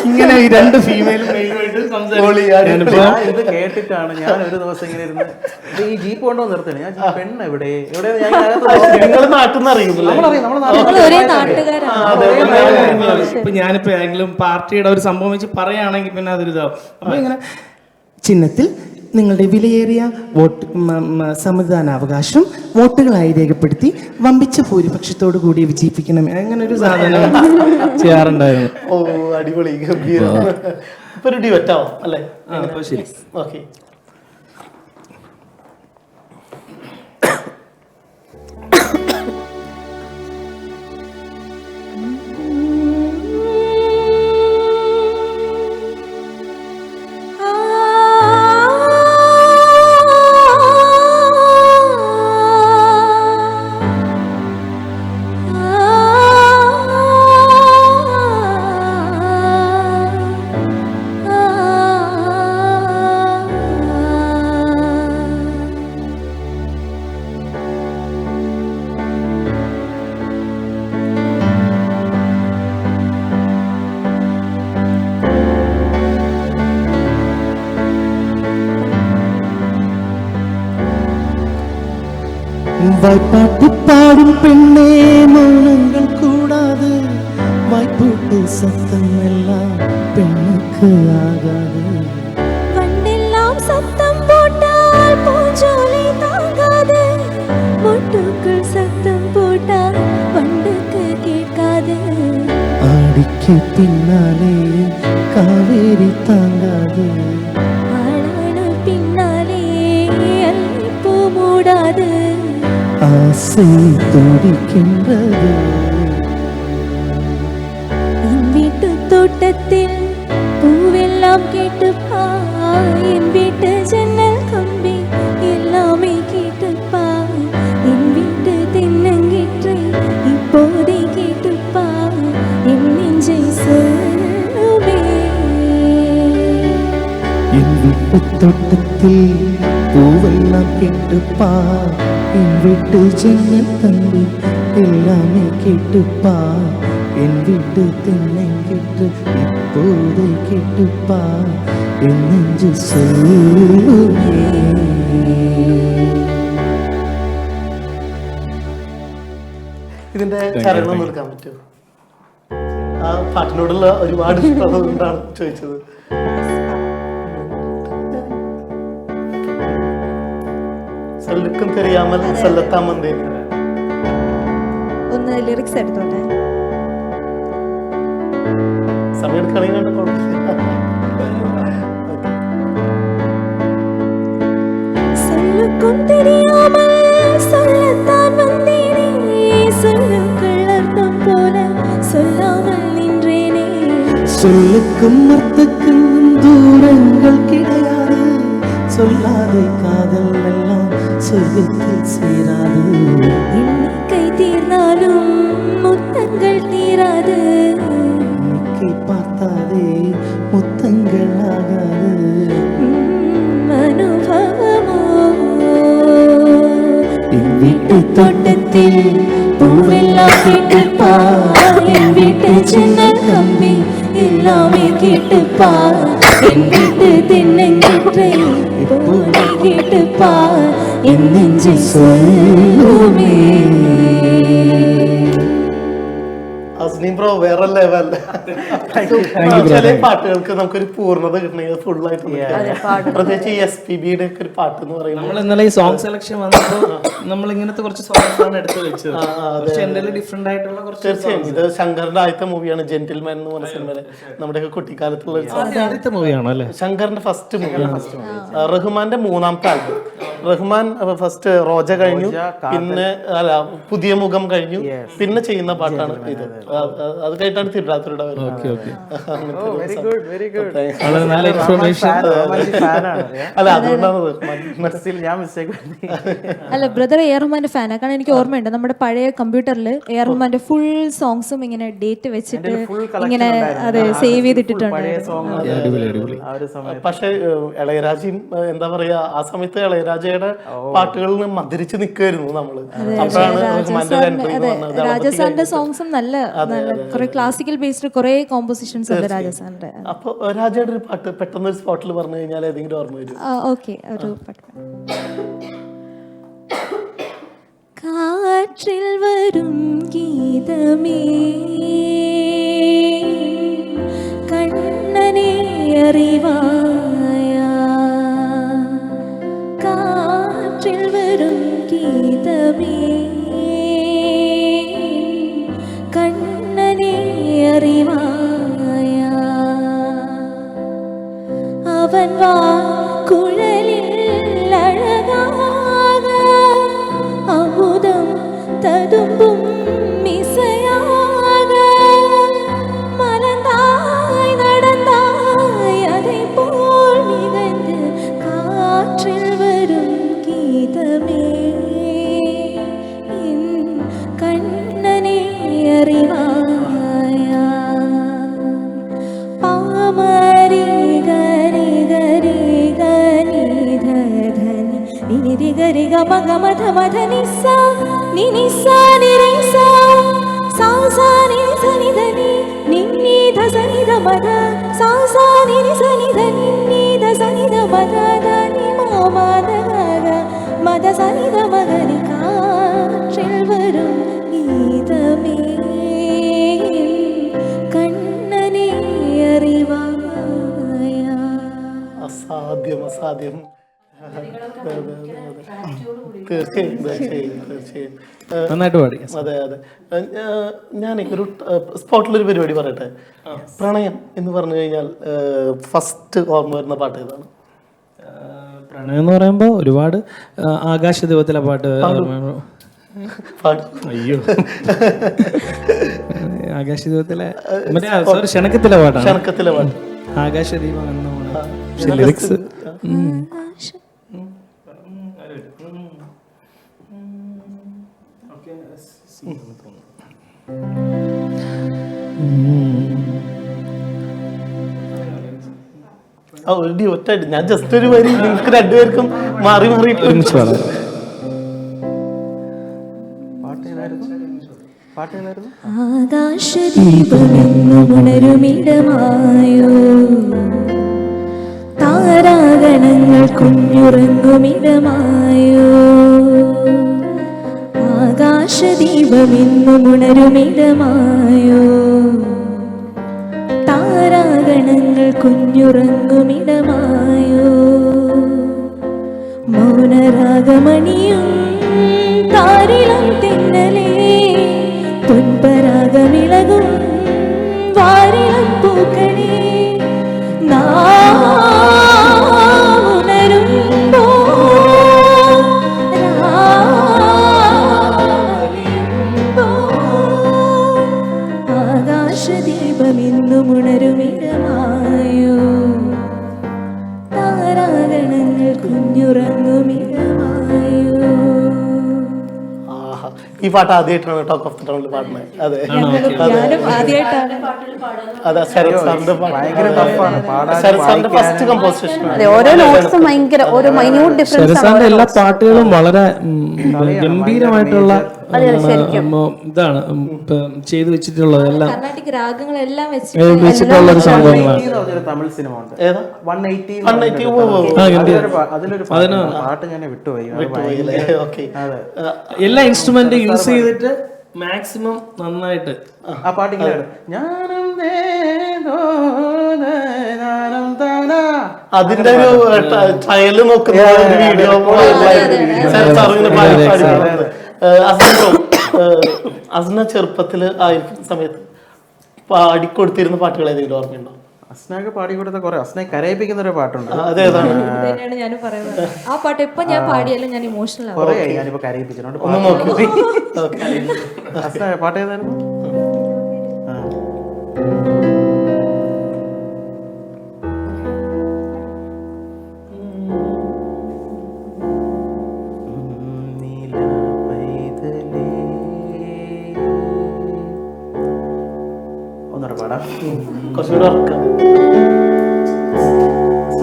ഇങ്ങനെ ഈ 2 ഫീമെയിലും ഇത് കേട്ടിട്ടാണ് ഞാൻ ഒരു ദിവസം ഇങ്ങനെ ഇരുന്ന് ഈ ജീപ്പ് കൊണ്ടോ നിർത്തണേ. ഞാൻ പെണ്ണ് എവിടെ നാട്ടിൽ നിന്ന് അറിയുമല്ലോ. ഇപ്പൊ ഞാനിപ്പോ ഏതെങ്കിലും പാർട്ടിയുടെ ഒരു സംഭവം വെച്ച് പറയുകയാണെങ്കിൽ പിന്നെ അതൊരു ഇതാവും. അപ്പൊ ഇങ്ങനെ ചിഹ്നത്തിൽ നിങ്ങളുടെ വിലയേറിയ സമ്മതിദാനാവകാശം വോട്ടുകളായി രേഖപ്പെടുത്തി വമ്പിച്ച ഭൂരിപക്ഷത്തോടു കൂടി വിജയിപ്പിക്കണം. അങ്ങനെ ഒരു സാധനം ചെയ്യാറുണ്ടായിരുന്നു. ഓ, അടിപൊളി, ഗംഭീരം. ഇപ്പൊ ഒരു ഡിവറ്റാവും അല്ലേ? അപ്പൊ ശരി, ഓക്കെ. ആ வாய்ப்பாட்டு பாடும் பெண்ணே மௌனங்கள் கூடாது, வாய்ப்பூட்டு சத்தம் எல்லாம் பெண்ணுக்கு ஆகாது. கண்ணெல்லாம் சத்தம் போட்டால் பூஞ்சோலை தாங்காது, மொட்டுக்கள் சத்தம் போட்டால் வண்டுக்கு கேட்காது. ஆடிக்கு பின்னாலே காவேரி தாங்காது, ஆளான பின்னாலே அல்லிப்பூ மூடாது. ஆசை துடிக்கின்றது. என் வீட்டு தோட்டத்தில் பூவெல்லாம் கேட்டுப்பா, என் வீட்டு ஜன்னல் கம்பி எல்லாமே கேட்டுப்பா, என் வீட்டு தென்னங்கீற்றை இப்போதே கேட்டுப்பா, என் நெஞ்சை சொல்லுவே. என் வீட்டு தோட்டத்தில் பூவெல்லாம் கேட்டுப்பா, என் வீட்டு ஜன்னல் தம்பி எல்லாமே கேட்டுப்பா, என் வீட்டு தென்னங்கீற்று இப்போது கேட்டுப்பா, என் நெஞ்சு சொல்லுவே. ഇതിന്റെ ചരണം ഒന്ന് എടുക്കാൻ പറ്റുമോ? ആ പാട്ടിനോടുള്ള ഒരുപാട് ഇഷ്ടം കൊണ്ടാണ് ചോദിച്ചത്. സല്ലുക്കും തെരിയാമൽ സല്ലത്താ മന്ദേ. ഒന്ന് ലിറിക്സ് എടുത്തോട്ടെ. സമയം എടുക്കുകയാണെങ്കിൽ വേണ്ട, കുഴപ്പമില്ല. சொல்லுக்கும் தெரியாமல் சொல்லத்தான் வந்தேனே, சொல்லுக்கள் அர்த்தம் போல சொல்லாமல் நின்றேனே. சொல்லுக்கும் அர்த்தக்கும் தூரங்கள் கிடையாது, சொல்லாதே காதல் எல்லாம் சொர்க்கத்தில் சேராது. எண்ணிக்கை தீர்ந்தாலும் முத்தங்கள் தீராது, எண்ணிக்கை பார்த்தாதே முத்தங்கள் ஆகாது. அனுபவமோ என் வீட்டு தோட்டத்தில் பூவெல்லாம் கேட்டுப்பா, என் வீட்டு ஜன்னல் கம்பி எல்லாமே கேட்டுப்பா, என் வீட்டு தென்னங்கீற்றை இப்போதே கேட்டுப்பா, என் நெஞ்சை சொல்லுமே. അസ്നീം ബ്രോ വേറെ ലെവൽ. ചില പാട്ടുകൾക്ക് നമുക്കൊരു പൂർണ്ണത കിട്ടണമെങ്കിൽ ഫുൾ ആയിട്ട് പ്രത്യേകിച്ച് ഈ SPB-യുടെ ഒക്കെ ഒരു പാട്ട് എന്ന് പറയുന്നത് നമ്മൾ ഇന്നലെ ഈ സോങ് സെലക്ഷൻ വന്നപ്പോൾ നമ്മൾ ഇങ്ങനത്തെ കുറച്ച് സോങ്സ് ആണ് എടുത്ത് വെച്ചത്. പക്ഷെ എൻ്റെ ഡിഫറെന്റ് ആയിട്ടുള്ള കുറച്ച് തീർച്ചയായും ഇത് ശങ്കറിന്റെ ആദ്യത്തെ മൂവിയാണ് ജെന്റിൽമാൻ എന്ന് പറഞ്ഞ സിനിമയിലെ നമ്മുടെയൊക്കെ കുട്ടിക്കാലത്തുള്ള ഒരു song. ആദ്യത്തെ മൂവിയാണോ അല്ലേ? ശങ്കറിന്റെ ഫസ്റ്റ് മൂവിയാണ്. റഹ്മാന്റെ മൂന്നാമത്തെ ആൽബം. റഹ്മാൻ ഫസ്റ്റ് റോജ കഴിഞ്ഞു, പിന്നെ അല്ല പുതിയ മുഖം കഴിഞ്ഞു, പിന്നെ ചെയ്യുന്ന പാട്ടാണ് ഇത്. അത് കഴിഞ്ഞിട്ടാണ് തിരുടാത്തിരുടെ വളരെ നല്ല ഇൻഫർമേഷൻ. അല്ല അതുകൊണ്ടാണ് റഹ്മാൻ. ഞാൻ മിസ്റ്റേക്ക്. അല്ല, ബ്രദർ എ ആർ റഹ്മാന്റെ ഫാനാ. കാരണം എനിക്ക് ഓർമ്മയുണ്ട് നമ്മുടെ പഴയ കമ്പ്യൂട്ടറിൽ എ ആർ റഹ്മാന്റെ ഫുൾ സോങ്സും ഇങ്ങനെ ഡേറ്റ് വെച്ചിട്ട് ഇങ്ങനെ അത് സേവ് ചെയ്തിട്ടുണ്ട്. പക്ഷെ ഇളയരാജയും എന്താ പറയാ, ആ സമയത്ത് ഇളയരാജയുടെ പാട്ടുകളിൽ മധുരിച്ച് നിൽക്കുമായിരുന്നു നമ്മള്. അപ്പോഴാണ് റഹ്മാന്റെ എൻട്രി വന്നത്. രാജസാറിന്റെ സോങ്സും നല്ല കുറെ ക്ലാസിക്കൽ ബേസ്ഡ് കുറെ കോമ്പോസിഷൻസ് ഉണ്ട് രാജസാറിന്റെ. അപ്പൊ രാജയുടെ ഒരു പാട്ട് പെട്ടെന്ന് ഒരു സ്പോട്ടിൽ പറഞ്ഞു കഴിഞ്ഞാൽ ഏതെങ്കിലും ഓർമ്മ വരും? ഓക്കെ, ഒരു പാട്ട്. കാറ്റിൽ വരും ഗീതമേ കണ്ണനെ അറിവായ, കാറ്റിൽ വരും ഗീതമേ കണ്ണനെ അറിവായ, അവൻ വാക്കുഴലിൽ അഴകാക അമുദം തതുമ്പും മിസയാക, മലർந்தாய் നടந்தாய் அதை போல் நிகழ்ந்து காற்றில் வரும் கீதமே என் கண்ணனை அறிவாயா. பாமரி கரி கரி கனி தனி நிரி கரி கம கம தம தனி சா நினி சா நிரி சா சா சா நிரி சனி தனி நின்னி த சனி த மத சா சா நிரி சனி த நின்னி த சனி த மத த நி ம ம த க மத சனி த ம க நி கா സാധ്യം. തീർച്ചയായും തീർച്ചയായും തീർച്ചയായും. നന്നായിട്ട് പാടി. അതെ അതെ. ഞാൻ ഒരു സ്പോട്ടിലൊരു പരിപാടി പറയട്ടെ. പ്രണയം എന്ന് പറഞ്ഞു കഴിഞ്ഞാൽ ഫസ്റ്റ് ഓർമ്മ വരുന്ന പാട്ട് ഏതാണ്? പ്രണയം എന്ന് പറയുമ്പോൾ ഒരുപാട് ആകാശദീപത്തിലെ പാട്ട്. അയ്യോ, ആകാശദീപത്തിലെ മറ്റേ സോറി ക്ഷണക്കത്തിലെ പാട്ടാണ്. ക്ഷണക്കത്തിലെ പാട്ട് ആകാശദീപം എന്ന ലിറിക്സ്. ഒരു ഡിവറ്റായിട്ട് ഞാൻ ജസ്റ്റ് ഒരു വരി നിങ്ങൾക്ക് രണ്ടുപേർക്കും മാറി മാറി ആകാശദീപമെന്നുണരുമിടമായോ താരാഗണങ്ങൾ കുഞ്ഞുറങ്ങുമിടമായോ ആകാശദീപമെന്നുണരുമിടമായോ താരാഗണങ്ങൾ കുഞ്ഞുറങ്ങുമിടമായോ മൗനരാഗമണിയും താരിളം തെന്നലേ പൊൻപരാഗമിളകും വാരിളം പൂക്കളേ നാവുണരുമ്പോ ആകാശദീപമെന്നും ഉണരുമിടമായോ താരാഗണങ്ങൾ കുഞ്ഞുറങ്ങുമിടമായോ. ഈ പാട്ട് ആദ്യമായിട്ടാണ് ടോക്ക് ഓഫ് ദി ടൗണിൽ പാടുന്നത്. അതെ ഞാനും ആദ്യമായിട്ടാണ്. അതെ, ശരത് സാറിന്റെ ശരത് സാറിന്റെ ഫസ്റ്റ് കമ്പോസിഷൻ. അതെ, ഓരോ നോട്ട്സും ഭയങ്കര ഓരോ മൈന്യൂട്ട് ഡിഫറൻസ്. ശരസാറിന്റെ എല്ലാ പാട്ടുകളും വളരെ ഗംഭീരമായിട്ടുള്ള ഇതാണ് ചെയ്തു വെച്ചിട്ടുള്ളത്. എല്ലാം കർണാട്ടിക് രാഗങ്ങളെല്ലാം വെച്ചിട്ടുള്ള ഒരു സംഭവങ്ങളാണ്. തമിഴ് സിനിമ ഉണ്ട് ഏതാ? 180 അതിലൊരു പാട്ട് ഞാൻ വിട്ടുപോയി. ഓക്കെ. എല്ലാ ഇൻസ്ട്രുമെന്റ് യൂസ് ചെയ്തിട്ട് മാക്സിമം നന്നായിട്ട് ആ പാട്ട് ഇങ്ങനെയാണ്. അതിന്റെ ഒരു ട്രയൽ നോക്കുന്ന ഒരു വീഡിയോ അസ്ന ചെറുപ്പത്തില് ആയിരിക്കുന്ന സമയത്ത് പാടിക്കൊടുത്തിരുന്ന പാട്ടുകൾ ഏതെങ്കിലും ഓർമ്മയുണ്ടോ? അസ്നക്ക് പാടി കൊടുത്ത കുറെ അസ്നെ കരയിപ്പിക്കുന്ന ഒരു പാട്ടുണ്ട്. അതേതാണ്? തന്നെയാണ് ഞാനും പറയുന്നത്. ആ പാട്ട് എപ്പോ ഞാൻ പാടിയാലും ഞാൻ ഇമോഷണൽ ആവും. കുറെ ഞാനിപ്പോ കരയിപ്പിച്ചിട്ടുണ്ട്. അസ്ന പാട്ട് ഏതായിരുന്നു? ഒന്നൂടെ പാടാം. കുറച്ചുകൂടെ ഉറക്കം.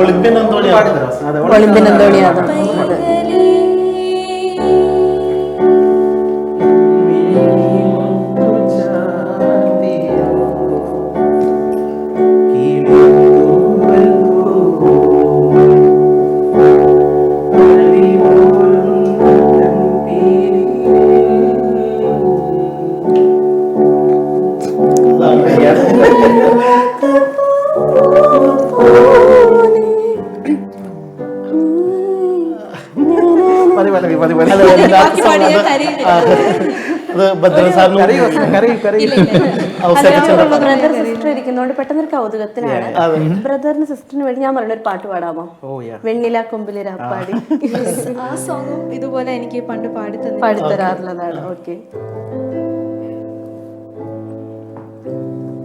ഒളിമ്പ്യൻ അന്തോണിയാണ്. ഒളിമ്പ്യൻ അന്തോണിയാണ്. സിസ്റ്റർ ഇരിക്കുന്നോണ്ട് പെട്ടെന്നൊരു കൗതുകത്തിനാണ്. ബ്രദറിന് സിസ്റ്ററിന് വേണ്ടി ഞാൻ പറഞ്ഞ ഒരു പാട്ട് പാടാമോ? വെണ്ണില കൊമ്പിലെ രാപ്പാടി. ആ സോങ്ങും ഇതുപോലെ എനിക്ക് പണ്ട് പാടിത്തരാറുള്ളതാണ്. ഓക്കെ,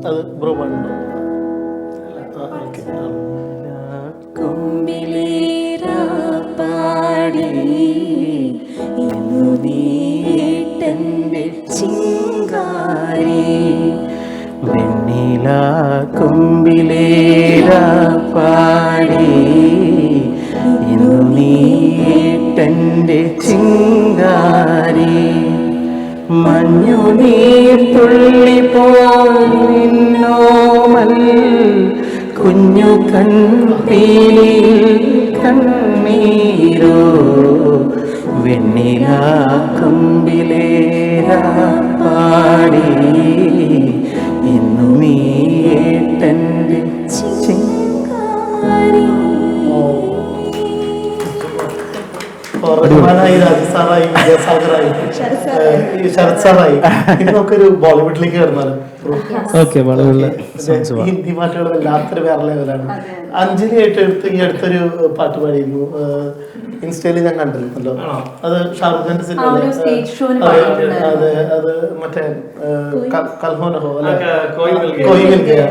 അത് ബ്രോ പാടുണ്ടോ? കൊമ്പിലേറാപ്പാടി ഇന്നുനീട്ടന്റെ ചിങ്കാരി വെണ്ണില കൊമ്പിലേറാപ്പാടി ഇന്നുനീട്ടന്റെ ചിങ്കാരി മഞ്ഞുനീർ തുള്ളി പോന്നോമൽ കുഞ്ഞു കൺപീലിൽ കണ്ണീരോ വെണ്ണില കൊമ്പിലേറാപ്പാടി ഇന്നുമീട്ടന്റെ ചിങ്കാരി. രാജസാറായി, വിദ്യാസാഗറായി, ഈ ശരത് സാറായി. ഇനി നമുക്കൊരു ബോളിവുഡിലേക്ക് കിടന്നാലും ഓക്കെ വളരെ ഹിന്ദി പാട്ടുകൾ വല്ലാത്തൊരു വേറെ ലെവലാണ്. അഞ്ജലി ആയിട്ട് ഈ അടുത്തൊരു പാട്ട് പാടിയിരുന്നു, ഇൻസ്റ്റയിൽ ഞാൻ കണ്ടിരുന്നല്ലോ. അത് ഷാറുഖ് ഖാന്റെ സിനിമ. അതെ, അത് മറ്റേ കൽഹോനഹോ അല്ലെ, കോയി മിൽ ഗയാ.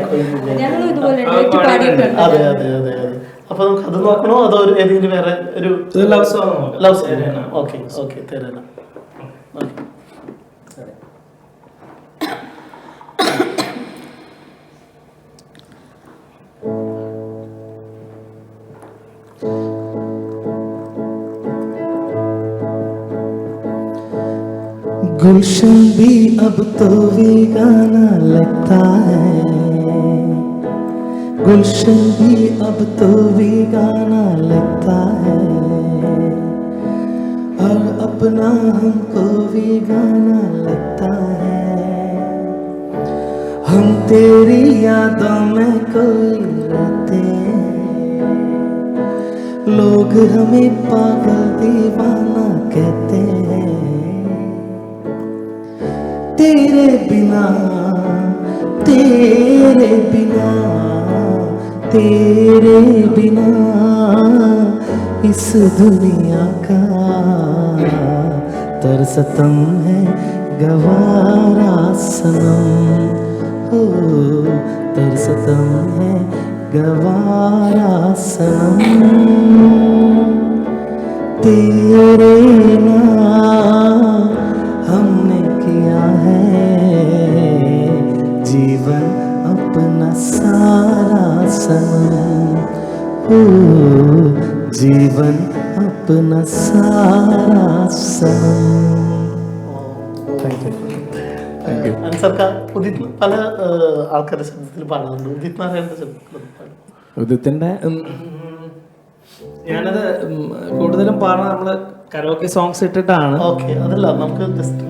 അതെ അതെ അതെ അതെ. അപ്പൊ നമുക്ക് അത് നോക്കണോ അതോ ഏതെങ്കിലും വേറെ ഒരു ലവ് സോങ്? ഓക്കെ ഓക്കെ, തരാം. गुलशन भी अब तो वीगाना लगता है, गुलशन भी अब तो वीगाना लगता है, और अपना हमको वीगाना लगता है। हम तेरी यादों में कोई रहते हैं, लोग हमें पागल दीवाना कहते हैं। तेरे बिना, तेरे बिना, तेरे बिना इस दुनिया का तरसतम है गवारा सनम, हो तरसतम है गवारा सनम। तेरे नाम हमने किया है जीवन अपना सारा सनम, ओ जीवन अपना सारा सनम। അൻസർക്ക, ഉദിത് പല ആൾക്കാരുടെ ശബ്ദത്തിൽ പാടുന്നുണ്ട്. ഉദിത് നാരായണന്റെ ശബ്ദത്തിൽ പാടും. ഉദിത്തിന്റെ ഞാനത് കൂടുതലും പാടുന്ന നമ്മള് കരോക്കെ സോങ്സ് ഇട്ടിട്ടാണ്. ഓക്കെ, അതല്ല നമുക്ക് ജസ്റ്റ്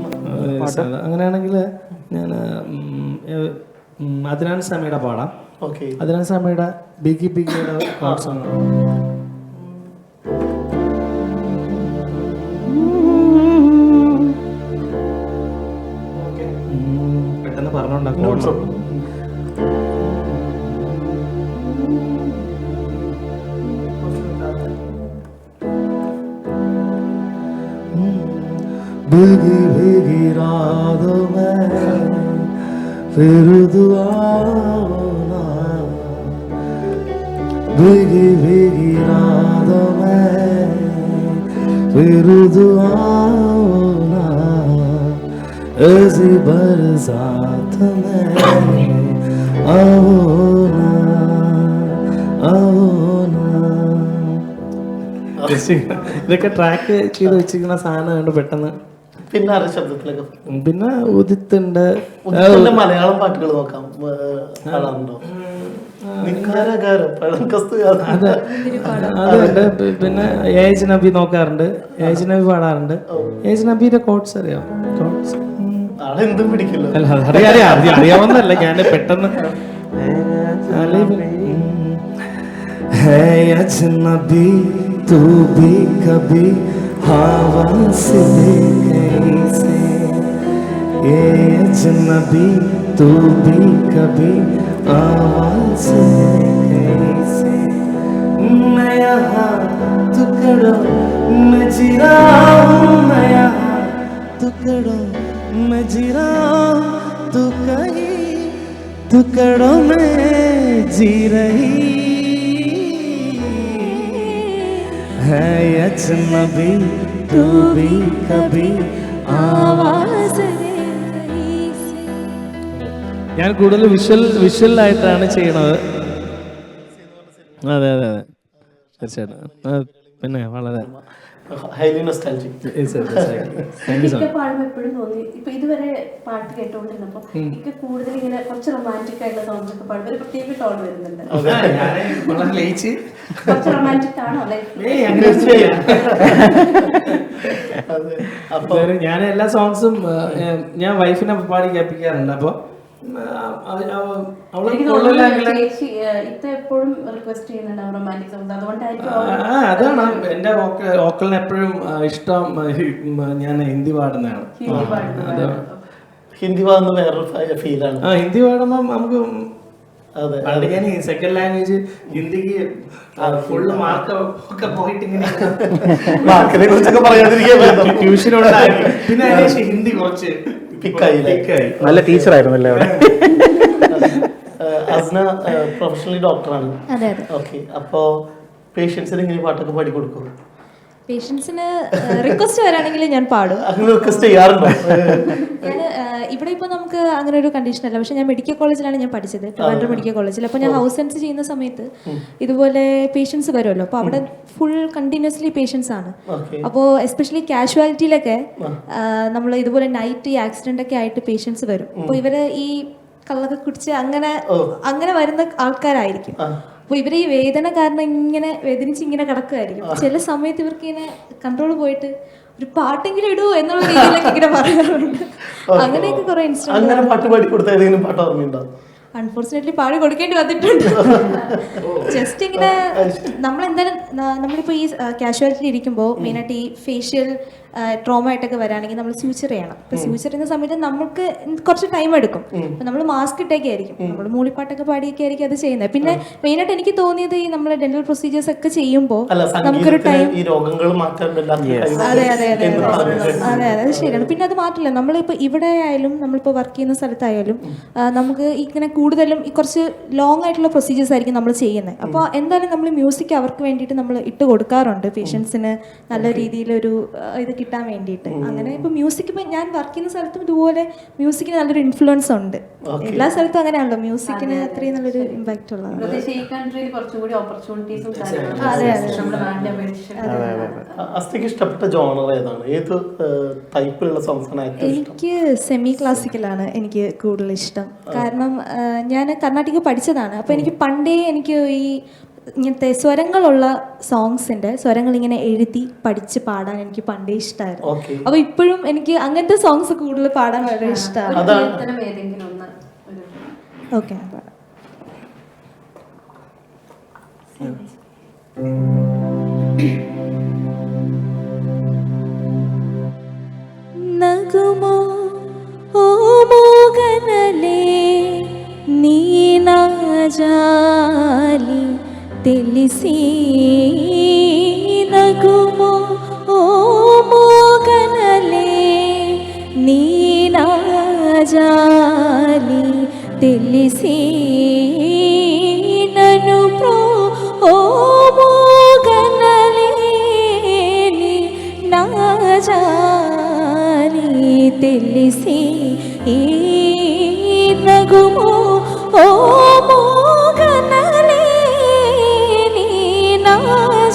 അങ്ങനെയാണെങ്കിൽ ഞാൻ അദ്നാൻ സമയുടെ പാടാം. ഓക്കെ, അദ്നാൻ സമയുടെ ബിഗി ബിഗിയുടെ സോങ് പെട്ടെന്ന് പറഞ്ഞോണ്ടാക്കും. भीगी भीगी रातों में फिर दुआओं ना, भीगी भीगी रातों में फिर दुआओं ना, ऐसी बरसात में आओ ना, आओ ना. ഇതൊക്കെ ട്രാക്ക് ചെയ്ത് വെച്ചിരിക്കുന്ന സാധനമാണ് പെട്ടെന്ന്. പിന്നെ ആരുടെ ശബ്ദത്തിലൊക്കെ? പിന്നെ ഉദിത്തുണ്ട്. ഉദിത്തിന്റെ മലയാളം പാട്ടുകൾ നോക്കാം, പാടാറുണ്ടോ? അതുണ്ട്. പിന്നെ ഏജ് നബി നോക്കാറുണ്ട്, ഏജ് നബി പാടാറുണ്ട്. ഏജ് നബിയുടെ കോട്ട്സ് അറിയാം? കോട്ട്സ് എന്തും പിടിക്കില്ല. അറിയാവുന്നല്ല, ഞാൻ പെട്ടെന്ന് है अजनबी तू भी कभी हवा से कहीं से, ये अजनबी तू भी कभी आवाज से कहीं से, मैं यहाँ टुकड़ों में जी रहा हूँ, मैं यहाँ टुकड़ों में जी रहा हूँ, तू कहीं टुकड़ों में जी रही है अजनबी तू भी कभी आवाज दे कहीं से. ഞാൻ കൂടുതൽ വിഷ്വലായിട്ടാണ് ചെയ്യണത്. അതെ അതെ അതെ, തീർച്ചയായിട്ടും. പിന്നെ വളരെ ഹൈലി നൊസ്റ്റാൾജിക്. പാടുമ്പോൾ എപ്പോഴും തോന്നി, ഇപ്പൊ ഇതുവരെ പാട്ട് കേട്ടോണ്ടിരുന്നപ്പോ എനിക്ക് കൂടുതൽ ഇങ്ങനെ കുറച്ച് റൊമാൻറ്റിക് ആയിട്ടുള്ള സോങ്സ് ഒക്കെ പാടുമ്പോൾ ഒരു പ്രത്യേക ടോൺ വരുന്നുണ്ട്. കുറച്ച് റൊമാൻറ്റിക് ആണോ? ഞാൻ എല്ലാ സോങ്സും ഞാൻ വൈഫിനെ പാടി കേൾപ്പിക്കാറുണ്ട്. അപ്പോൾ എനിക്ക് തോന്നുന്നു ചേച്ചി ഇത്ത എപ്പോഴും റിക്വസ്റ്റ് ചെയ്യുന്നുണ്ടാവും റൊമാൻറ്റിക് സോങ്സ്, അതുകൊണ്ടായിരിക്കും അതാണ് എൻ്റെ വോക്കലിന് എപ്പോഴും ഇഷ്ടം. ഞാൻ ഹിന്ദി പാടുന്നതാണ്. ഹിന്ദി പാടുന്നത്. ഹിന്ദി പാടുന്ന വേറൊരു ഫീലാണ്. ഹിന്ദി പാടുമ്പോൾ നമുക്ക് അതെ പണ്ട് ഞാൻ സെക്കൻഡ് ലാംഗ്വേജ് ഹിന്ദിക്ക് ഫുള്ള് മാർക്ക് ഒക്കെ പോയിട്ട് ഇങ്ങനെ മാർക്കിനെ കുറിച്ചൊക്കെ പറയാതിരിക്കാൻ ട്യൂഷനുണ്ടായി. പിന്നെ അതിനുശേഷം ഹിന്ദി കുറച്ച് പിക്കായി. നല്ല ടീച്ചറായിരുന്നല്ലേ അവിടെ. അസ്ന പ്രൊഫഷണലി ഡോക്ടറാണ്. അതെ അതെ. ഓക്കെ, അപ്പോൾ പേഷ്യൻസിന് ഇങ്ങനെ പാട്ടൊക്കെ പാടി കൊടുക്കും? പേഷ്യൻസിന് റിക്വസ്റ്റ് വരാണെങ്കിൽ ഞാൻ പാടും. അങ്ങനെ റിക്വസ്റ്റ് ചെയ്യാറുണ്ടോ? ഞാൻ ഇവിടെ ഇപ്പോൾ നമുക്ക് അങ്ങനെ ഒരു കണ്ടീഷൻ അല്ല, പക്ഷെ ഞാൻ മെഡിക്കൽ കോളേജിലാണ് ഞാൻ പഠിച്ചത്, ട്രിവാൻഡ്രം മെഡിക്കൽ കോളേജിൽ. അപ്പോൾ ഞാൻ ഹൗസ് സെൻസ് ചെയ്യുന്ന സമയത്ത് ഇതുപോലെ പേഷ്യൻസ് വരുമല്ലോ, അപ്പോൾ അവിടെ ഫുൾ കണ്ടിന്യൂസ്ലി പേഷ്യൻസ് ആണ്. അപ്പോൾ എസ്പെഷ്യലി കാഷ്വാലിറ്റിയിലൊക്കെ നമ്മൾ ഇതുപോലെ നൈറ്റ് ഈ ആക്സിഡന്റ് ഒക്കെ ആയിട്ട് പേഷ്യൻസ് വരും. അപ്പോൾ ഇവര് ഈ കള്ളൊക്കെ കുടിച്ച് അങ്ങനെ വരുന്ന ആൾക്കാരായിരിക്കും. അപ്പോൾ ഇവർ ഈ വേദന കാരണം ഇങ്ങനെ വേദനിച്ച് ഇങ്ങനെ കിടക്കുമായിരിക്കും. ചില സമയത്ത് ഇവർക്ക് ഇങ്ങനെ കൺട്രോൾ പോയിട്ട് ഒരു പാട്ടെങ്കിലും ഇടൂ എന്നുള്ള രീതിയിലൊക്കെ ഇങ്ങനെ പറയാറുണ്ട്. അങ്ങനെയൊക്കെ കുറെ അങ്ങനെ പാട്ട് പാടി കൊടുത്ത ഏതെങ്കിലും പാട്ട് ഓർമ്മയുണ്ടോ? അൺഫോർച്ചുനേറ്റ്ലി പാടി കൊടുക്കേണ്ടി വന്നിട്ടുണ്ട്. ജസ്റ്റ് ഇങ്ങനെ നമ്മളെന്തായാലും നമ്മളിപ്പോൾ ഈ കാഷ്വാലിറ്റിയിൽ ഇരിക്കുമ്പോൾ മെയിനായിട്ട് ഈ ഫേഷ്യൽ ട്രോമ ആയിട്ടൊക്കെ വരാണെങ്കിൽ നമ്മൾ സ്യൂച്ചർ ചെയ്യണം. അപ്പോൾ സ്യൂച്ചർ ചെയ്യുന്ന സമയത്ത് നമുക്ക് കുറച്ച് ടൈം എടുക്കും. അപ്പം നമ്മൾ മാസ്ക് ഇട്ടൊക്കെ ആയിരിക്കും, നമ്മൾ മൂളിപ്പാട്ടൊക്കെ പാടിയൊക്കെ ആയിരിക്കും അത് ചെയ്യുന്നത്. പിന്നെ മെയിനായിട്ട് എനിക്ക് തോന്നിയത് ഈ നമ്മൾ ഡെന്റൽ പ്രൊസീജിയേഴ്സ് ഒക്കെ ചെയ്യുമ്പോൾ നമുക്കൊരു ടൈം. അതെ അതെ അതെ അതെ അതെ അത് ശരിയാണ്. പിന്നെ അത് മാത്രമല്ല, നമ്മളിപ്പോൾ ഇവിടെ ആയാലും നമ്മളിപ്പോൾ വർക്ക് ചെയ്യുന്ന സ്ഥലത്തായാലും നമുക്ക് ഇങ്ങനെ കൂടുതലും ഈ കുറച്ച് ലോങ് ആയിട്ടുള്ള പ്രൊസീജിയേഴ്സ് ആയിരിക്കും നമ്മൾ ചെയ്യുന്നത്. അപ്പോൾ എന്തായാലും നമ്മൾ മ്യൂസിക് അവർക്ക് വേണ്ടിയിട്ട് നമ്മൾ ഇട്ട് കൊടുക്കാറുണ്ട്, പേഷ്യൻസിന് നല്ല രീതിയിലൊരു ഇത് കിട്ടാൻ വേണ്ടിയിട്ട്. അങ്ങനെ ഇപ്പോൾ മ്യൂസിക്, ഇപ്പോൾ ഞാൻ വർക്ക് ചെയ്യുന്ന സ്ഥലത്തും ഇതുപോലെ മ്യൂസിക്കിന് നല്ലൊരു ഇൻഫ്ലുവൻസ് ഉണ്ട്. എല്ലാ സ്ഥലത്തും അങ്ങനെയാണല്ലോ, മ്യൂസിക്കിന് അത്രയും നല്ലൊരു ഇമ്പാക്റ്റ് ഉള്ളതാണ്. ഇഷ്ടപ്പെട്ട ജോണർ ഏതാണ്? ഏത് ടൈപ്പിലുള്ള സോങ്സ് ആണ്? എനിക്ക് സെമി ക്ലാസിക്കലാണ് എനിക്ക് കൂടുതൽ ഇഷ്ടം. കാരണം ഞാൻ കർണാടക പഠിച്ചതാണ്. അപ്പോൾ എനിക്ക് പണ്ടേ എനിക്ക് ഈ ഇങ്ങനത്തെ സ്വരങ്ങളുള്ള സോങ്സിന്റെ സ്വരങ്ങൾ ഇങ്ങനെ എഴുതി പഠിച്ച് പാടാൻ എനിക്ക് പണ്ടേ ഇഷ്ടമായിരുന്നു. അപ്പൊ ഇപ്പോഴും എനിക്ക് അങ്ങനത്തെ സോങ്സ് കൂടുതൽ പാടാൻ വളരെ ഇഷ്ടമാണ്. ഓക്കെ, പാടാം. നഗുമോ ഓ മോഗനലേ നീനാ ജാലി తెలిసి నగుమో ఓ మోగనలే నీనా జాలి తెలిసి నను ప్రో ఓ మోగనలే నీనా జాలి తెలిసి నగుమో ఓ మోగనలే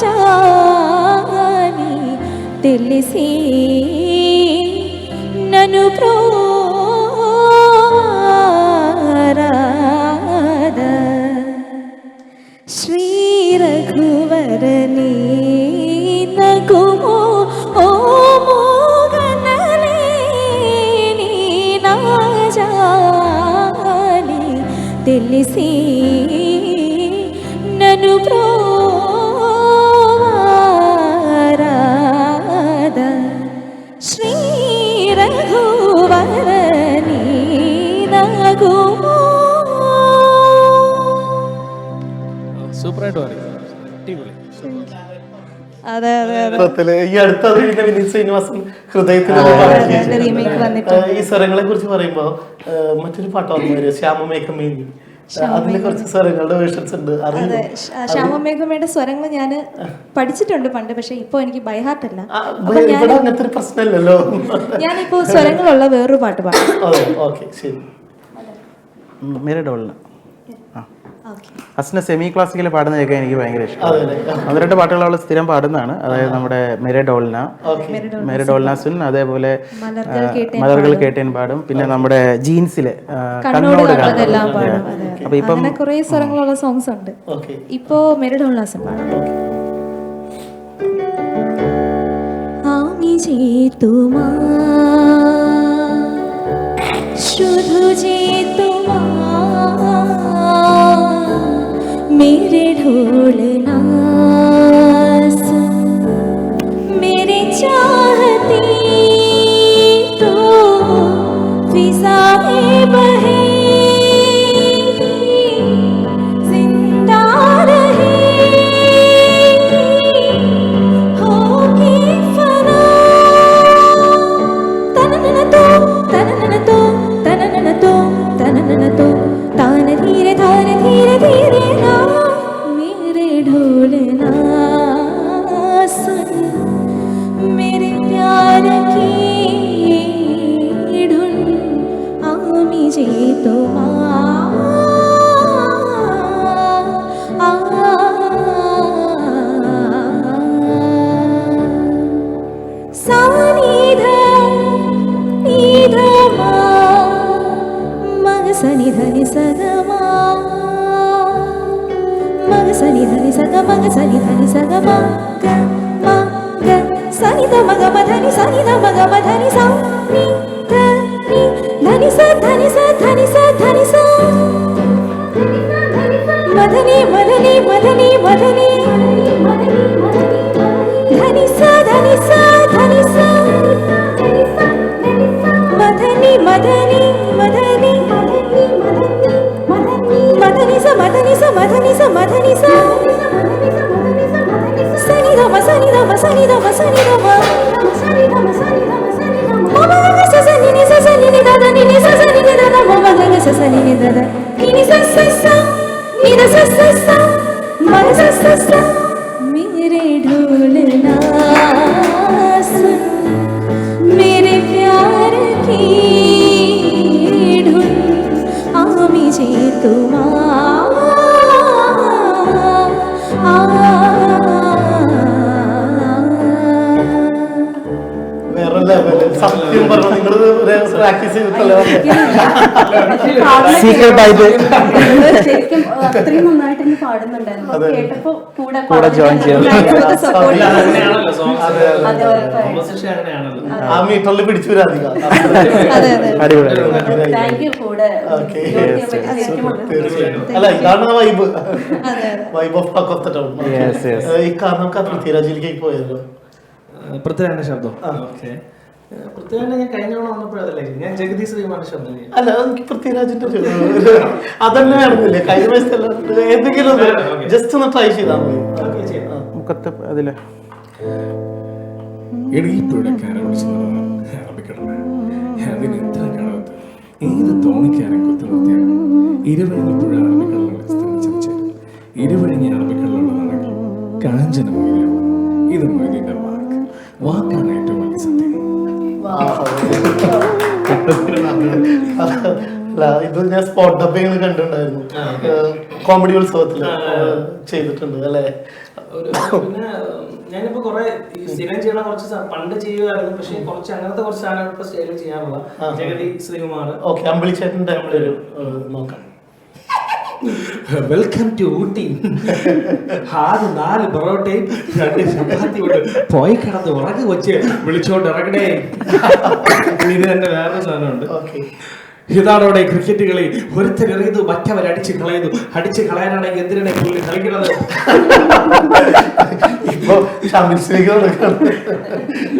జాని తెలిసి నను ప్రోరాద శ్రీ రఘువరని నగుమో ఓ మోగనలే నా జాని తెలిసి నను സൂപ്പറായിട്ട് പറയും. അടിപൊളി. അതെ അതെ ഈ അടുത്തത് വിനീത് ശ്രീനിവാസൻ ഹൃദയത്തിൽ ഈ സ്വരങ്ങളെ കുറിച്ച് പറയുമ്പോ മറ്റൊരു പാട്ട് ഓർമ്മ വരും, ശ്യാമമേഘമേനി. അതിനെ കുറച്ച് സ്വരങ്ങളുടെ വേർഷൻസ് ഉണ്ട്. അതെ, ശ്യാമമേഘമയുടെ സ്വരങ്ങൾ ഞാൻ പഠിച്ചിട്ടുണ്ട് പണ്ട്, പക്ഷെ ഇപ്പൊ എനിക്ക് ബൈ ഹാർട്ട് അല്ല. അങ്ങനത്തെ ഒരു പ്രശ്നമില്ലല്ലോ. ഞാനിപ്പോ സ്വരങ്ങളുള്ള വേറൊരു പാട്ട് പാടും. ഓക്കെ, ശരി. മേരെ ഡോളിന അസ്ന സെമി ക്ലാസിക്കൽ പാടുന്ന കേൾക്കാൻ എനിക്ക് ഭയങ്കര ഇഷ്ടമാണ്. ഒന്ന് രണ്ട് പാട്ടുകൾ അവൾ സ്ഥിരം പാടുന്നതാണ്. അതായത് നമ്മുടെ മെരെ ഡോൾന സുൻ, അതേപോലെ മലർകൾ കേട്ടേൻ പാടും. പിന്നെ നമ്മുടെ ജീൻസിലെ കണ്ണോട് കാണും. അപ്പൊ ഇപ്പം കുറെ സ്വരങ്ങളുള്ള സോങ്സ് ഉണ്ട്. ഇപ്പോ മെരെ ഡോൾന സുൻ പാടും. আমি যে তোমার শুধু যে माँ मेरे ढोलना सुन, मेरे चाहती तो फिजाएं बहेंगी, जिंदा रहेंगी, होगी फना। तननन तो तननन तो तननन तो तननन तो तान धीरे धीरे ना मेरे ढोलना सुन, मेरे प्यार की धुन आमी जी तो सनि धनि सगमा मग सनि धनि सग मग सनि धनि सग म ग म ग सनि ध मग म धनि सनि ध मग म धनि सा नि ध नि धनि स धनि स धनि स धनि स मधनि मधनि मधनि मधनि धनि स धनि स धनि स मधनि मधनि मधनि मधनि स मधनि स मधनि स मधनि स सनि ध म सनि ध म सनि ध म सनि ध म म म ग स सनि नि स सनि नि ध ध नि नि स सनि नि ध ध म म ग स सनि नि ध ध नि नि स स स नि ध स स स म ग स स स मेरे ढोलना सुन, मेरे प्यार की धुन आमी जी तुम വേറെ ലെവല്. സത്യം പറഞ്ഞു നിങ്ങൾ പ്രാക്ടീസ് ചെയ്തിട്ടല്ലേ സീക്രട്ട് ആയിട്ട് ശരിക്കും അത്രയും നന്നായിട്ട് തന്നെ പാടുന്നുണ്ടായിരുന്നു. കേട്ടപ്പോ കൂടെ join ചെയ്യാൻ. ആ മീറ്ററിൽ പിടിച്ചു വരാധികം. താങ്ക് യു കൂടെ അല്ല ഇതാണ് vibe, vibe of talk of the town. ഈ കാരണം പൃഥ്വിരാജിലേക്ക് പോയല്ലോ. പൃഥ്വിരാജിന്റെ ശബ്ദം ഓക്കെ. പൃഥ്വിരാജിന്റെ ഞാൻ കഴിഞ്ഞ തവണ വന്നപ്പോഴതല്ലേ ഞാൻ ജഗദീഷ് ശ്രീകുമാറിന്റെ ശബ്ദം ചെയ്യാം. അല്ല എനിക്ക് പൃഥ്വിരാജിന്റെ അതന്നെ വേണമെന്നില്ല. കഴിഞ്ഞ വയസ്സല്ല എന്തെങ്കിലും ജസ്റ്റ് ഒന്ന് ട്രൈ ചെയ്താൽ മതി. മുഖത്ത് അതില് എണീപ്പുഴക്കാരെ വിളിച്ചു അറബിക്കടന്ന് അതിന് എത്ര കടവത്ത് ഏത് തോണിക്കാരെ കുത്തി നിർത്തിയാൽ ഇരുവഴിഞ്ഞിപ്പുഴ അറബിക്കടലിൽ സ്ഥിതിച്ചു. ഇരുവഴിഞ്ഞ അറബിക്കടലുള്ളതാണെങ്കിൽ കാഞ്ചന മൊയ്തിയാണ്. ഇത് മൊയ്തിന്റെ വാക്കാണ് ഏറ്റവും വലിയ സത്യം. അല്ല ഇത് ഞാൻ സ്പോട്ട് ഡബിങ് കണ്ടിട്ടുണ്ടായിരുന്നു. കോമഡി ഉത്സവത്തില് ചെയ്തിട്ടുണ്ട് അല്ലേ. പിന്നെ ഞാനിപ്പോ കുറെ സ്ഥിരം ചെയ്യണ കുറച്ച് പണ്ട് ചെയ്യുമായിരുന്നു. പക്ഷെ കുറച്ച് അങ്ങനത്തെ കുറച്ച് സാധനങ്ങൾ ഇപ്പൊ സ്റ്റൈലിൽ ചെയ്യാറുള്ള ജഗതി ശ്രീകുമാർ. ഓക്കെ, അമ്പിളിച്ചേട്ടൻ്റെ ഒരു നോക്കാം. Welcome to Ooty. ആദ്യം 4 പൊറോട്ടയും 2 ചപ്പാത്തി കൊണ്ട് പോയി കിടന്ന് ഉറങ്ങി വെച്ച് വിളിച്ചോണ്ട് ഇറങ്ങണേ. ഇത് തന്നെ വേറൊരു സാധനമുണ്ട്. ഇതാണോടെ ക്രിക്കറ്റ് കളി. ഒരുത്തരെറിയുന്നു, മറ്റവരടിച്ച് കളയുന്നു. അടിച്ച് കളയാനാണെങ്കിൽ എന്തിനാണ് പുള്ളി കളിക്കണത്? ഇപ്പൊ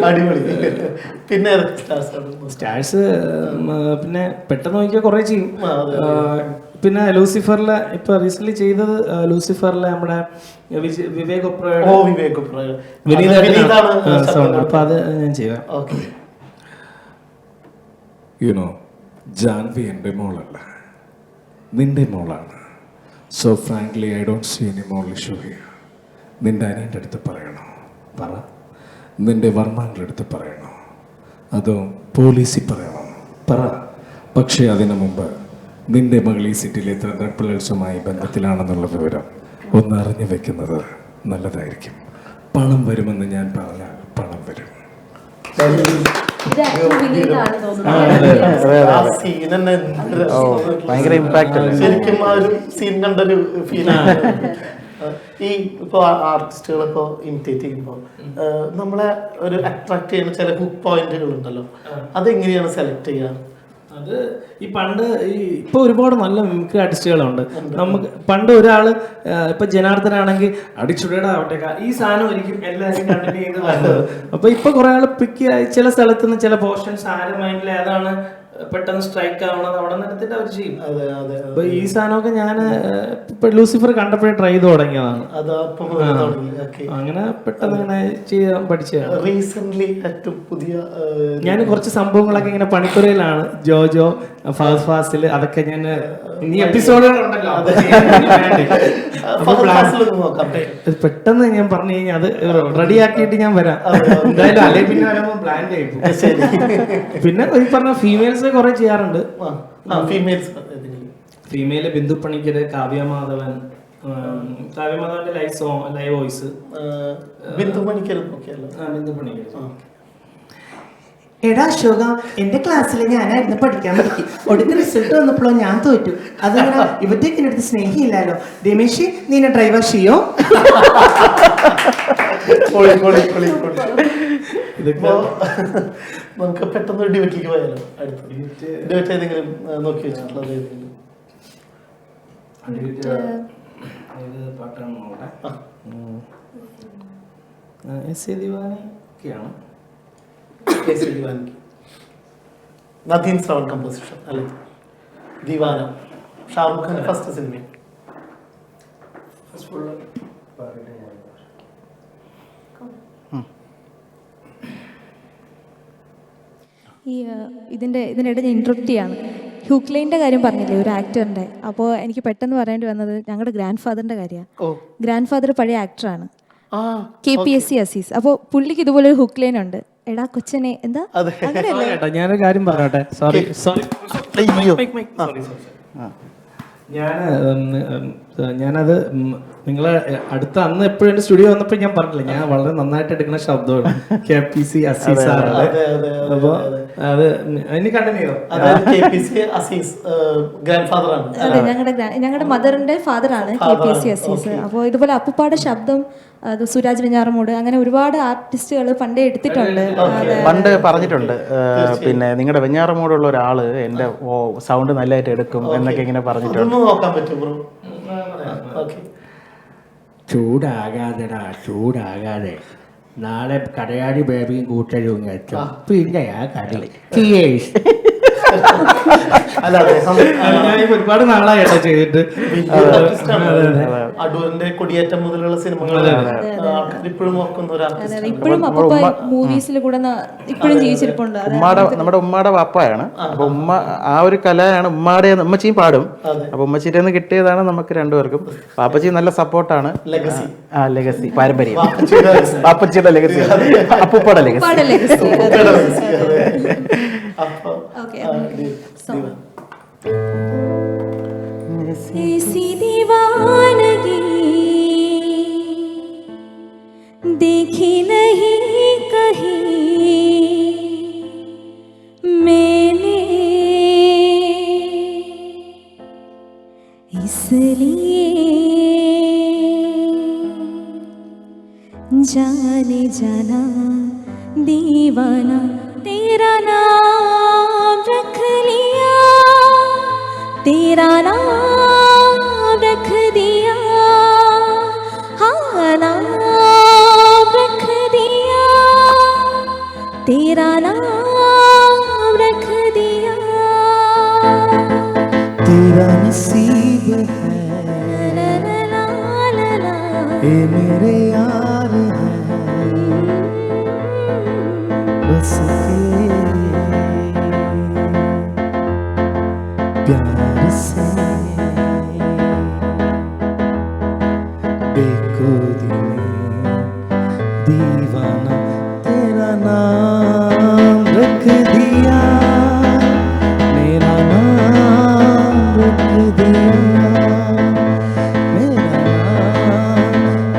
അടിപൊളി. പിന്നെ സ്റ്റാർസ് പിന്നെ പെട്ടെന്ന് നോക്കിയാൽ കുറെ ചെയ്യും. പിന്നെ ലൂസിഫറിലെ ഇപ്പൊ റീസെന്റ് ചെയ്തത് ലൂസിഫറിലെ നമ്മുടെ വിവേക് ഒബ്രോയുടെ സൗണ്ട്. അപ്പൊ അത് ഞാൻ ചെയ്യാം. യുനോ ജാൻവി എൻ്റെ മോളല്ല, നിന്റെ മോളാണ്. So frankly I don't see any more issue here. നിന്റെ അനിയൻ്റെ അടുത്ത് പറയണോ? പറ. നിന്റെ വർമാങ്ങളുടെ അടുത്ത് പറയണോ? അതോ പോലീസിൽ പറയണോ? പറ. പക്ഷേ അതിനു മുമ്പ് നിന്റെ മകൾ ഈ സിറ്റിയിലെ എത്ര ഡ്രഗ് ബന്ധത്തിലാണെന്നുള്ള വിവരം ഒന്ന് അറിഞ്ഞു വെക്കുന്നത് നല്ലതായിരിക്കും. പണം വരുമെന്ന് ഞാൻ പറഞ്ഞാൽ പണം വരും. ഭയങ്കര ഇമ്പാക്ട് അല്ലേ ശരിക്കും. ആ ഒരു സീൻ കണ്ടൊരു ഫീലാണ്. ഈ ഇപ്പോൾ ആർട്ടിസ്റ്റുകൾ ഇപ്പോൾ ഇമിറ്റേറ്റ് ചെയ്യുമ്പോൾ നമ്മളെ ഒരു അട്രാക്ട് ചെയ്യുന്ന ചില ഹുക്ക് പോയിന്റുകൾ ഉണ്ടല്ലോ, അതെങ്ങനെയാണ് സെലക്ട് ചെയ്യുക? അത് ഈ പണ്ട് ഇപ്പൊ ഒരുപാട് നല്ല മിമിക്രി ആർട്ടിസ്റ്റുകളുണ്ട്. നമുക്ക് പണ്ട് ഒരാള് ഇപ്പൊ ജനാർദ്ദനാണെങ്കിൽ അടിച്ചുടയുടെ ആവട്ടെ ഈ സാധനം ഒരിക്കും എല്ലാവരും കണ്ടിന്യൂ ചെയ്ത് വരുന്നത്. അപ്പൊ ഇപ്പൊ കുറെ ആള് പിക്ക് ചില സ്ഥലത്ത് നിന്ന് ചില പോർഷൻസ് ആരും മൈൻഡിൽ ഏതാണ് പെട്ടെന്ന് സ്ട്രൈക്ക് ആവണത് അവിടെ നിർത്തിട്ട് അവർ ചെയ്യും. അപ്പൊ ഈ സാധനമൊക്കെ ഞാൻ ഇപ്പൊ ലൂസിഫർ കണ്ടപ്പോഴേ ട്രൈ ചെയ്ത് തുടങ്ങിയതാണ്. അങ്ങനെ പെട്ടെന്ന് ഇങ്ങനെ ചെയ്യാൻ പഠിച്ചതാണ്. റീസെന്റ് ഏറ്റവും പുതിയ ഞാൻ കുറച്ച് സംഭവങ്ങളൊക്കെ ഇങ്ങനെ പണിപ്പുരയിലാണ്, ജോജോ ഫാസിൽ അതൊക്കെ ഞാൻ ഇനി എപ്പിസോഡുകളുണ്ടല്ലോ പെട്ടെന്ന് ഞാൻ പറഞ്ഞു കഴിഞ്ഞാൽ അത് റെഡി ആക്കിയിട്ട് ഞാൻ വരാം എന്തായാലും, അല്ലെങ്കിൽ പിന്നെ വരുമ്പോൾ ബ്ലാങ്ക് ആയി പോകും. പിന്നെ ഈ പറഞ്ഞ ഫീമെയിൽസ് കുറെ ചെയ്യാറുണ്ട്. ഫീമെയില് ബിന്ദു പണിക്കര്, കാവ്യ മാധവൻ, കാവ്യമാധവന്റെ ലൈവ് വോയിസ്, ബിന്ദു പണിക്കർ. ബിന്ദു പണിക്കർ. എടാ അശോക, എന്റെ ക്ലാസ്സിൽ ഞാനായിരുന്നു പഠിക്കാൻ പറ്റി. ഒടുക്ക റിസൾട്ട് വന്നപ്പോഴോ ഞാൻ തോറ്റു. അതങ്ങനെ ഇവറ്റേക്ക് എന്റെ അടുത്ത് സ്നേഹിയില്ലല്ലോ. രമേശ്, നീ എന്നെ ഡ്രൈവർ ചെയ്യോ? നമുക്ക് പെട്ടെന്ന് ഡിബേറ്റിലേക്ക് പോയാലോ? അടുത്ത ഡിബേറ്റ് ഏതെങ്കിലും നോക്കി വെച്ചിട്ടുള്ളത് ഏതെങ്കിലും? നദീം ശ്രവൺ കമ്പോസിഷൻ അല്ലെ? Deewana, Shahrukh Khan first cinema. ഇതിനിടെ ഞാൻ ഇൻട്രപ്റ്റ് ചെയ്യാണ്. ഹ്യൂക്ലൈൻ്റെ കാര്യം പറഞ്ഞില്ലേ, ഒരു ആക്ടറിൻ്റെ. അപ്പോൾ എനിക്ക് പെട്ടെന്ന് പറയേണ്ടി വന്നത് ഞങ്ങളുടെ ഗ്രാൻഡ് ഫാദറിൻ്റെ കാര്യമാണ്. ഗ്രാൻഡ് ഫാദർ പഴയ ആക്ടറാണ്, KPSC അസീസ്. അപ്പോൾ പുള്ളിക്ക് ഇതുപോലെ ഒരു ഹുക്ലൈൻ ഉണ്ട്. എടാ കൊച്ചനെ എന്താ അങ്ങനെയല്ലേ? ഞാനൊരു കാര്യം പറഞ്ഞോട്ടെ. സോറി. ഞാനത് നിങ്ങളെ അടുത്ത അന്ന് എപ്പോഴും എൻ്റെ സ്റ്റുഡിയോ വന്നപ്പോൾ ഞാൻ പറഞ്ഞില്ല, ഞാൻ വളരെ നന്നായിട്ട് എടുക്കുന്ന ശബ്ദമാണ് KPC അസീസ് സാറിന്റെ. അപ്പൊ അത് ഇനി കണ്ടിന്യൂ അതെ, ഞങ്ങളുടെ മദറിന്റെ ഫാദറാണ് KPSC അസീസ്. അപ്പോൾ ഇതുപോലെ അപ്പുപ്പാടെ ശബ്ദം സുരാജ് വെഞ്ഞാറമൂട് അങ്ങനെ ഒരുപാട് ആർട്ടിസ്റ്റുകൾ പണ്ടേ എടുത്തിട്ടുണ്ട്. പണ്ട് പറഞ്ഞിട്ടുണ്ട്, പിന്നെ നിങ്ങളുടെ വെഞ്ഞാറമൂടുള്ള ഒരാള് എന്റെ സൗണ്ട് നല്ലതായിട്ട് എടുക്കും എന്നൊക്കെ ഇങ്ങനെ പറഞ്ഞിട്ടുണ്ട്. ചൂടാകാതെടാ, ചൂടാകാതെ. നാളെ കടയാടി ബേബിയും കൂട്ടരും എത്തും. പിന്നെ ആ കളി ഒരുപാട് നാളായിട്ടോ ചെയ്തിട്ട്. അടൂരിന്റെ കൊടിയേറ്റം മുതലുള്ള സിനിമകൾ ഇപ്പോഴും ഓർക്കുന്ന ഒരു ആർട്ടിസ്റ്റ്. ഇപ്പോഴും മൂവീസിൽ കൂടെ ഇപ്പോഴും ജീവിച്ചിരിപ്പുണ്ട്. നമ്മുടെ ഉമ്മയുടെ വാപ്പയാണ്. അപ്പൊ ഉമ്മ ആ ഒരു കലയാണ് ഉമ്മയുടെ. ഉമ്മച്ചിയും പാടും. അപ്പൊ ഉമ്മച്ചിയുടെ നിന്ന് കിട്ടിയതാണ് നമുക്ക് രണ്ടുപേർക്കും. വാപ്പച്ചി നല്ല സപ്പോർട്ടാണ്. ലെഗസി പാരമ്പര്യം. വാപ്പച്ചിയുടെ ലെഗസി, അപ്പൂപ്പയുടെ ലെഗസി. ऐसी दीवानगी देखी नहीं कहीं मैंने, इसलिए जाने जाना दीवाना तेरा नाम रख लिया, तेरा नाम रख दिया, हाँ नाम रख दिया, तेरा नाम रख दिया। तेरा नसीब है ये मेरे यार है, बस प्यार से बेखुदी में दीवाना तेरा नाम रख दिया, मेरा नाम रख दिया, मेरा नाम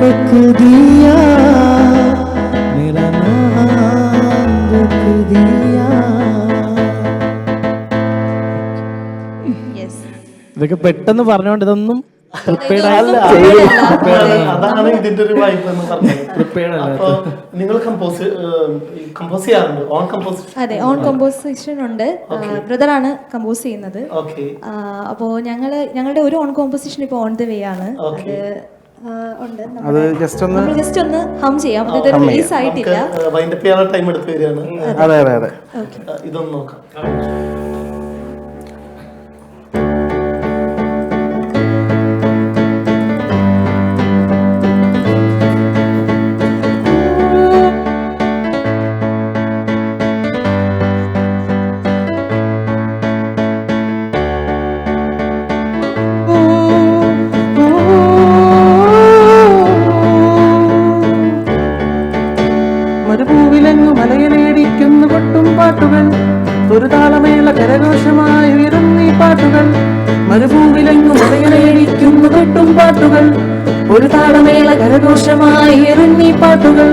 रख दिया, मेरा नाम रख दिया. ഇതൊക്കെ പെട്ടെന്ന് പറഞ്ഞുകൊണ്ട് ഇതൊന്നും അതാണ് ഇതിന്റെ ഒരു വൈബ് എന്ന് പറഞ്ഞത്. അപ്പൊ നിങ്ങൾ കമ്പോസ് ചെയ്യാറുണ്ട്? On composition? അതെ, ഓൺ കമ്പോസിഷൻ ഉണ്ട്. ബ്രദറാണ് കമ്പോസ് ചെയ്യുന്നത്. അപ്പോ ഞങ്ങളുടെ ഒരു ഓൺ കോമ്പോസിഷൻ ഇപ്പൊ ഓൺ ദ വേ ആണ്. അത് ജസ്റ്റ് ഒന്ന് ഹം ചെയ്യാം. ഇത് റിലീസ് ആയിട്ടില്ല. വൈൻഡപ്പ് ചെയ്യാനുള്ള ടൈം എടുത്ത് വരികയാണ്. അതെ അതെ അതെ. ഇതൊന്ന് നോക്കാം. മരുഭൂവിലെങ്ങു മലയിലേടിക്കുന്നു കൊട്ടും പാട്ടുകൾ, ഒരു താളമേള കരഘോഷമായി ഉയരുന്നീ പാട്ടുകൾ. മരുഭൂവിലെങ്ങു മലയിലേടിക്കുന്നു കൊട്ടും പാട്ടുകൾ, ഒരു താളമേള കരഘോഷമായി ഉയരുന്നീ പാട്ടുകൾ.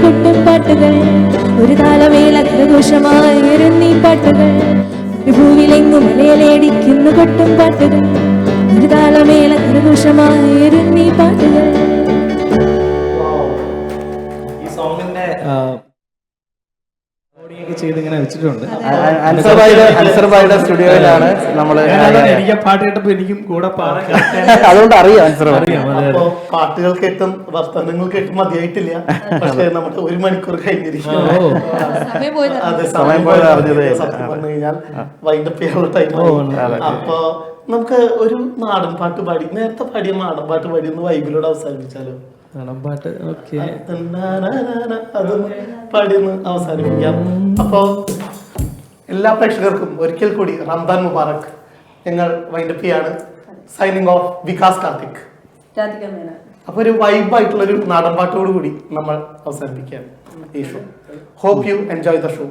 കൊട്ടും പാട്ടുകൾ, ഒരു താളമേള കരഘോഷമായി ഉയരുന്നീ പാട്ടുകൾ. ഭൂവിലെങ്ങും മലയിലേടിക്കുന്നു കൊട്ടും പാട്ടുകൾ, ഒരു താളമേള കരഘോഷമായി ഉയരുന്നീ പാട്ടുകൾ. ഈ സോങ്ങിന്റെ ചെയ്ത് ഇങ്ങനെ വെച്ചിട്ടുണ്ട്. അൻസർബായിയുടെ സ്റ്റുഡിയോയിലാണ് നമ്മള്. എനിക്ക് പാട്ട് കേട്ടപ്പോ എനിക്കും കൂടെ പാടാൻ അതുകൊണ്ട് അറിയാം. അപ്പൊ പാട്ടുകൾ കേട്ടും വർത്തമാനങ്ങൾ കേട്ടും മതിയായിട്ടില്ല. പക്ഷെ നമ്മുടെ 1 മണിക്കൂർ കഴിഞ്ഞിരിക്കും. അതെ, സമയം പോയത് അറിഞ്ഞത്. സത്യം പറഞ്ഞു കഴിഞ്ഞാൽ വൈൻഡപ്പ് ചെയ്യാനുള്ള ടൈം. അപ്പൊ നമുക്ക് ഒരു നാടൻ പാട്ട് പാടി, നേരത്തെ പാടിയ നാടൻ പാട്ട് പാടി ഒന്ന് വൈബിലൂടെ അവസാനിപ്പിച്ചാലോ? പാട്ട് അതൊന്ന് പാടിയൊന്ന് അവസാനിപ്പിക്കാം. അപ്പോ എല്ലാ പ്രേക്ഷകർക്കും ഒരിക്കൽ കൂടി റംദാൻ മുബാറക്. ഞങ്ങൾ വൈൻഡപ്പ് ചെയ്യാണ്. Signing off, Vikas Karthik. അപ്പൊ ഒരു വൈബായിട്ടുള്ള ഒരു നാടൻ പാട്ടോട് കൂടി നമ്മൾ അവസാനിപ്പിക്കുകയാണ് ഈ show. Hope you enjoy the show.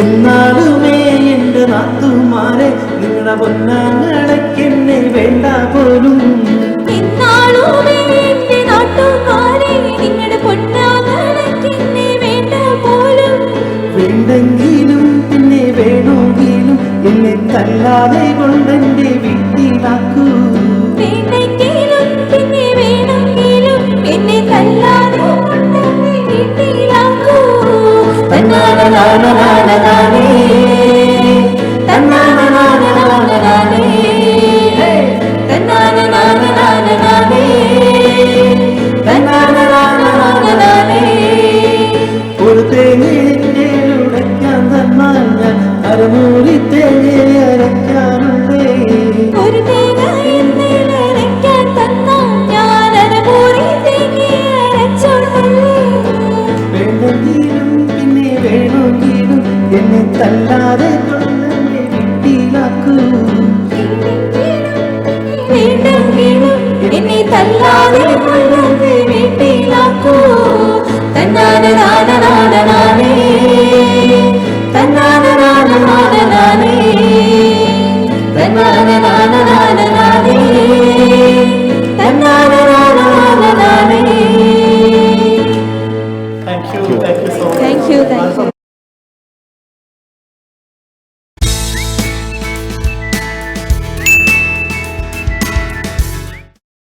എന്നാലുമേ എന്റെ നാത്തുമാരെ നിങ്ങളുടെ പൊന്നാങ്ങളെന്നെ വേണ്ട പോലും. എന്നാലുമേ എന്റെ നാട്ടുകാരെ നിങ്ങളുടെ പൊന്നാങ്ങളെന്നെ വേണ്ട പോലും. വേണ്ടെങ്കിലും പിന്നെ വേണമെങ്കിലും എന്നെ തല്ലാതെ കൊണ്ടെന്റെ വീട്ടിലാക്കൂ. വേണ്ടെങ്കിലും പിന്നെ വേണമെങ്കിലും എന്നെ തല്ലാതെ കൊണ്ടെന്റെ വീട്ടിലാക്കൂ. തന്നാനനാനനാനനാനേ, തന്നാനനാനനാനനാനേ, തന്നാനനാനനാനനാനേ, തന്നാനനാനനാനനാനേ. ഒരു തേങ്ങ ഉടയ്ക്കാൻ തന്നാൽ ഞാൻ അരമൂടി തേങ്ങ അരയ്ക്കാനുള്ളേ. ഒരു തേങ്ങ അരയ്ക്കാൻ തന്നാൽ ഞാൻ അരമൂടി തേങ്ങ അരച്ചോളൂ. വേണ്ടെങ്കിലും പിന്നെ വേണമെങ്കിലും എന്നെ തല്ലാതെ കൊണ്ടെന്നെ വീട്ടിലാക്കൂ. വേണ്ടെങ്കിലും എന്നെ തല്ലാതെ കൊണ്ടെന്നെ വീട്ടിലാക്കൂ. തന്നാനനാനനാനനാനേ, തന്നാനനാനനാനനാനേ, തന്നാനനാനനാനനാനേ, തന്നാനനാനനാനനാനേ. Thank you so much. Thank U.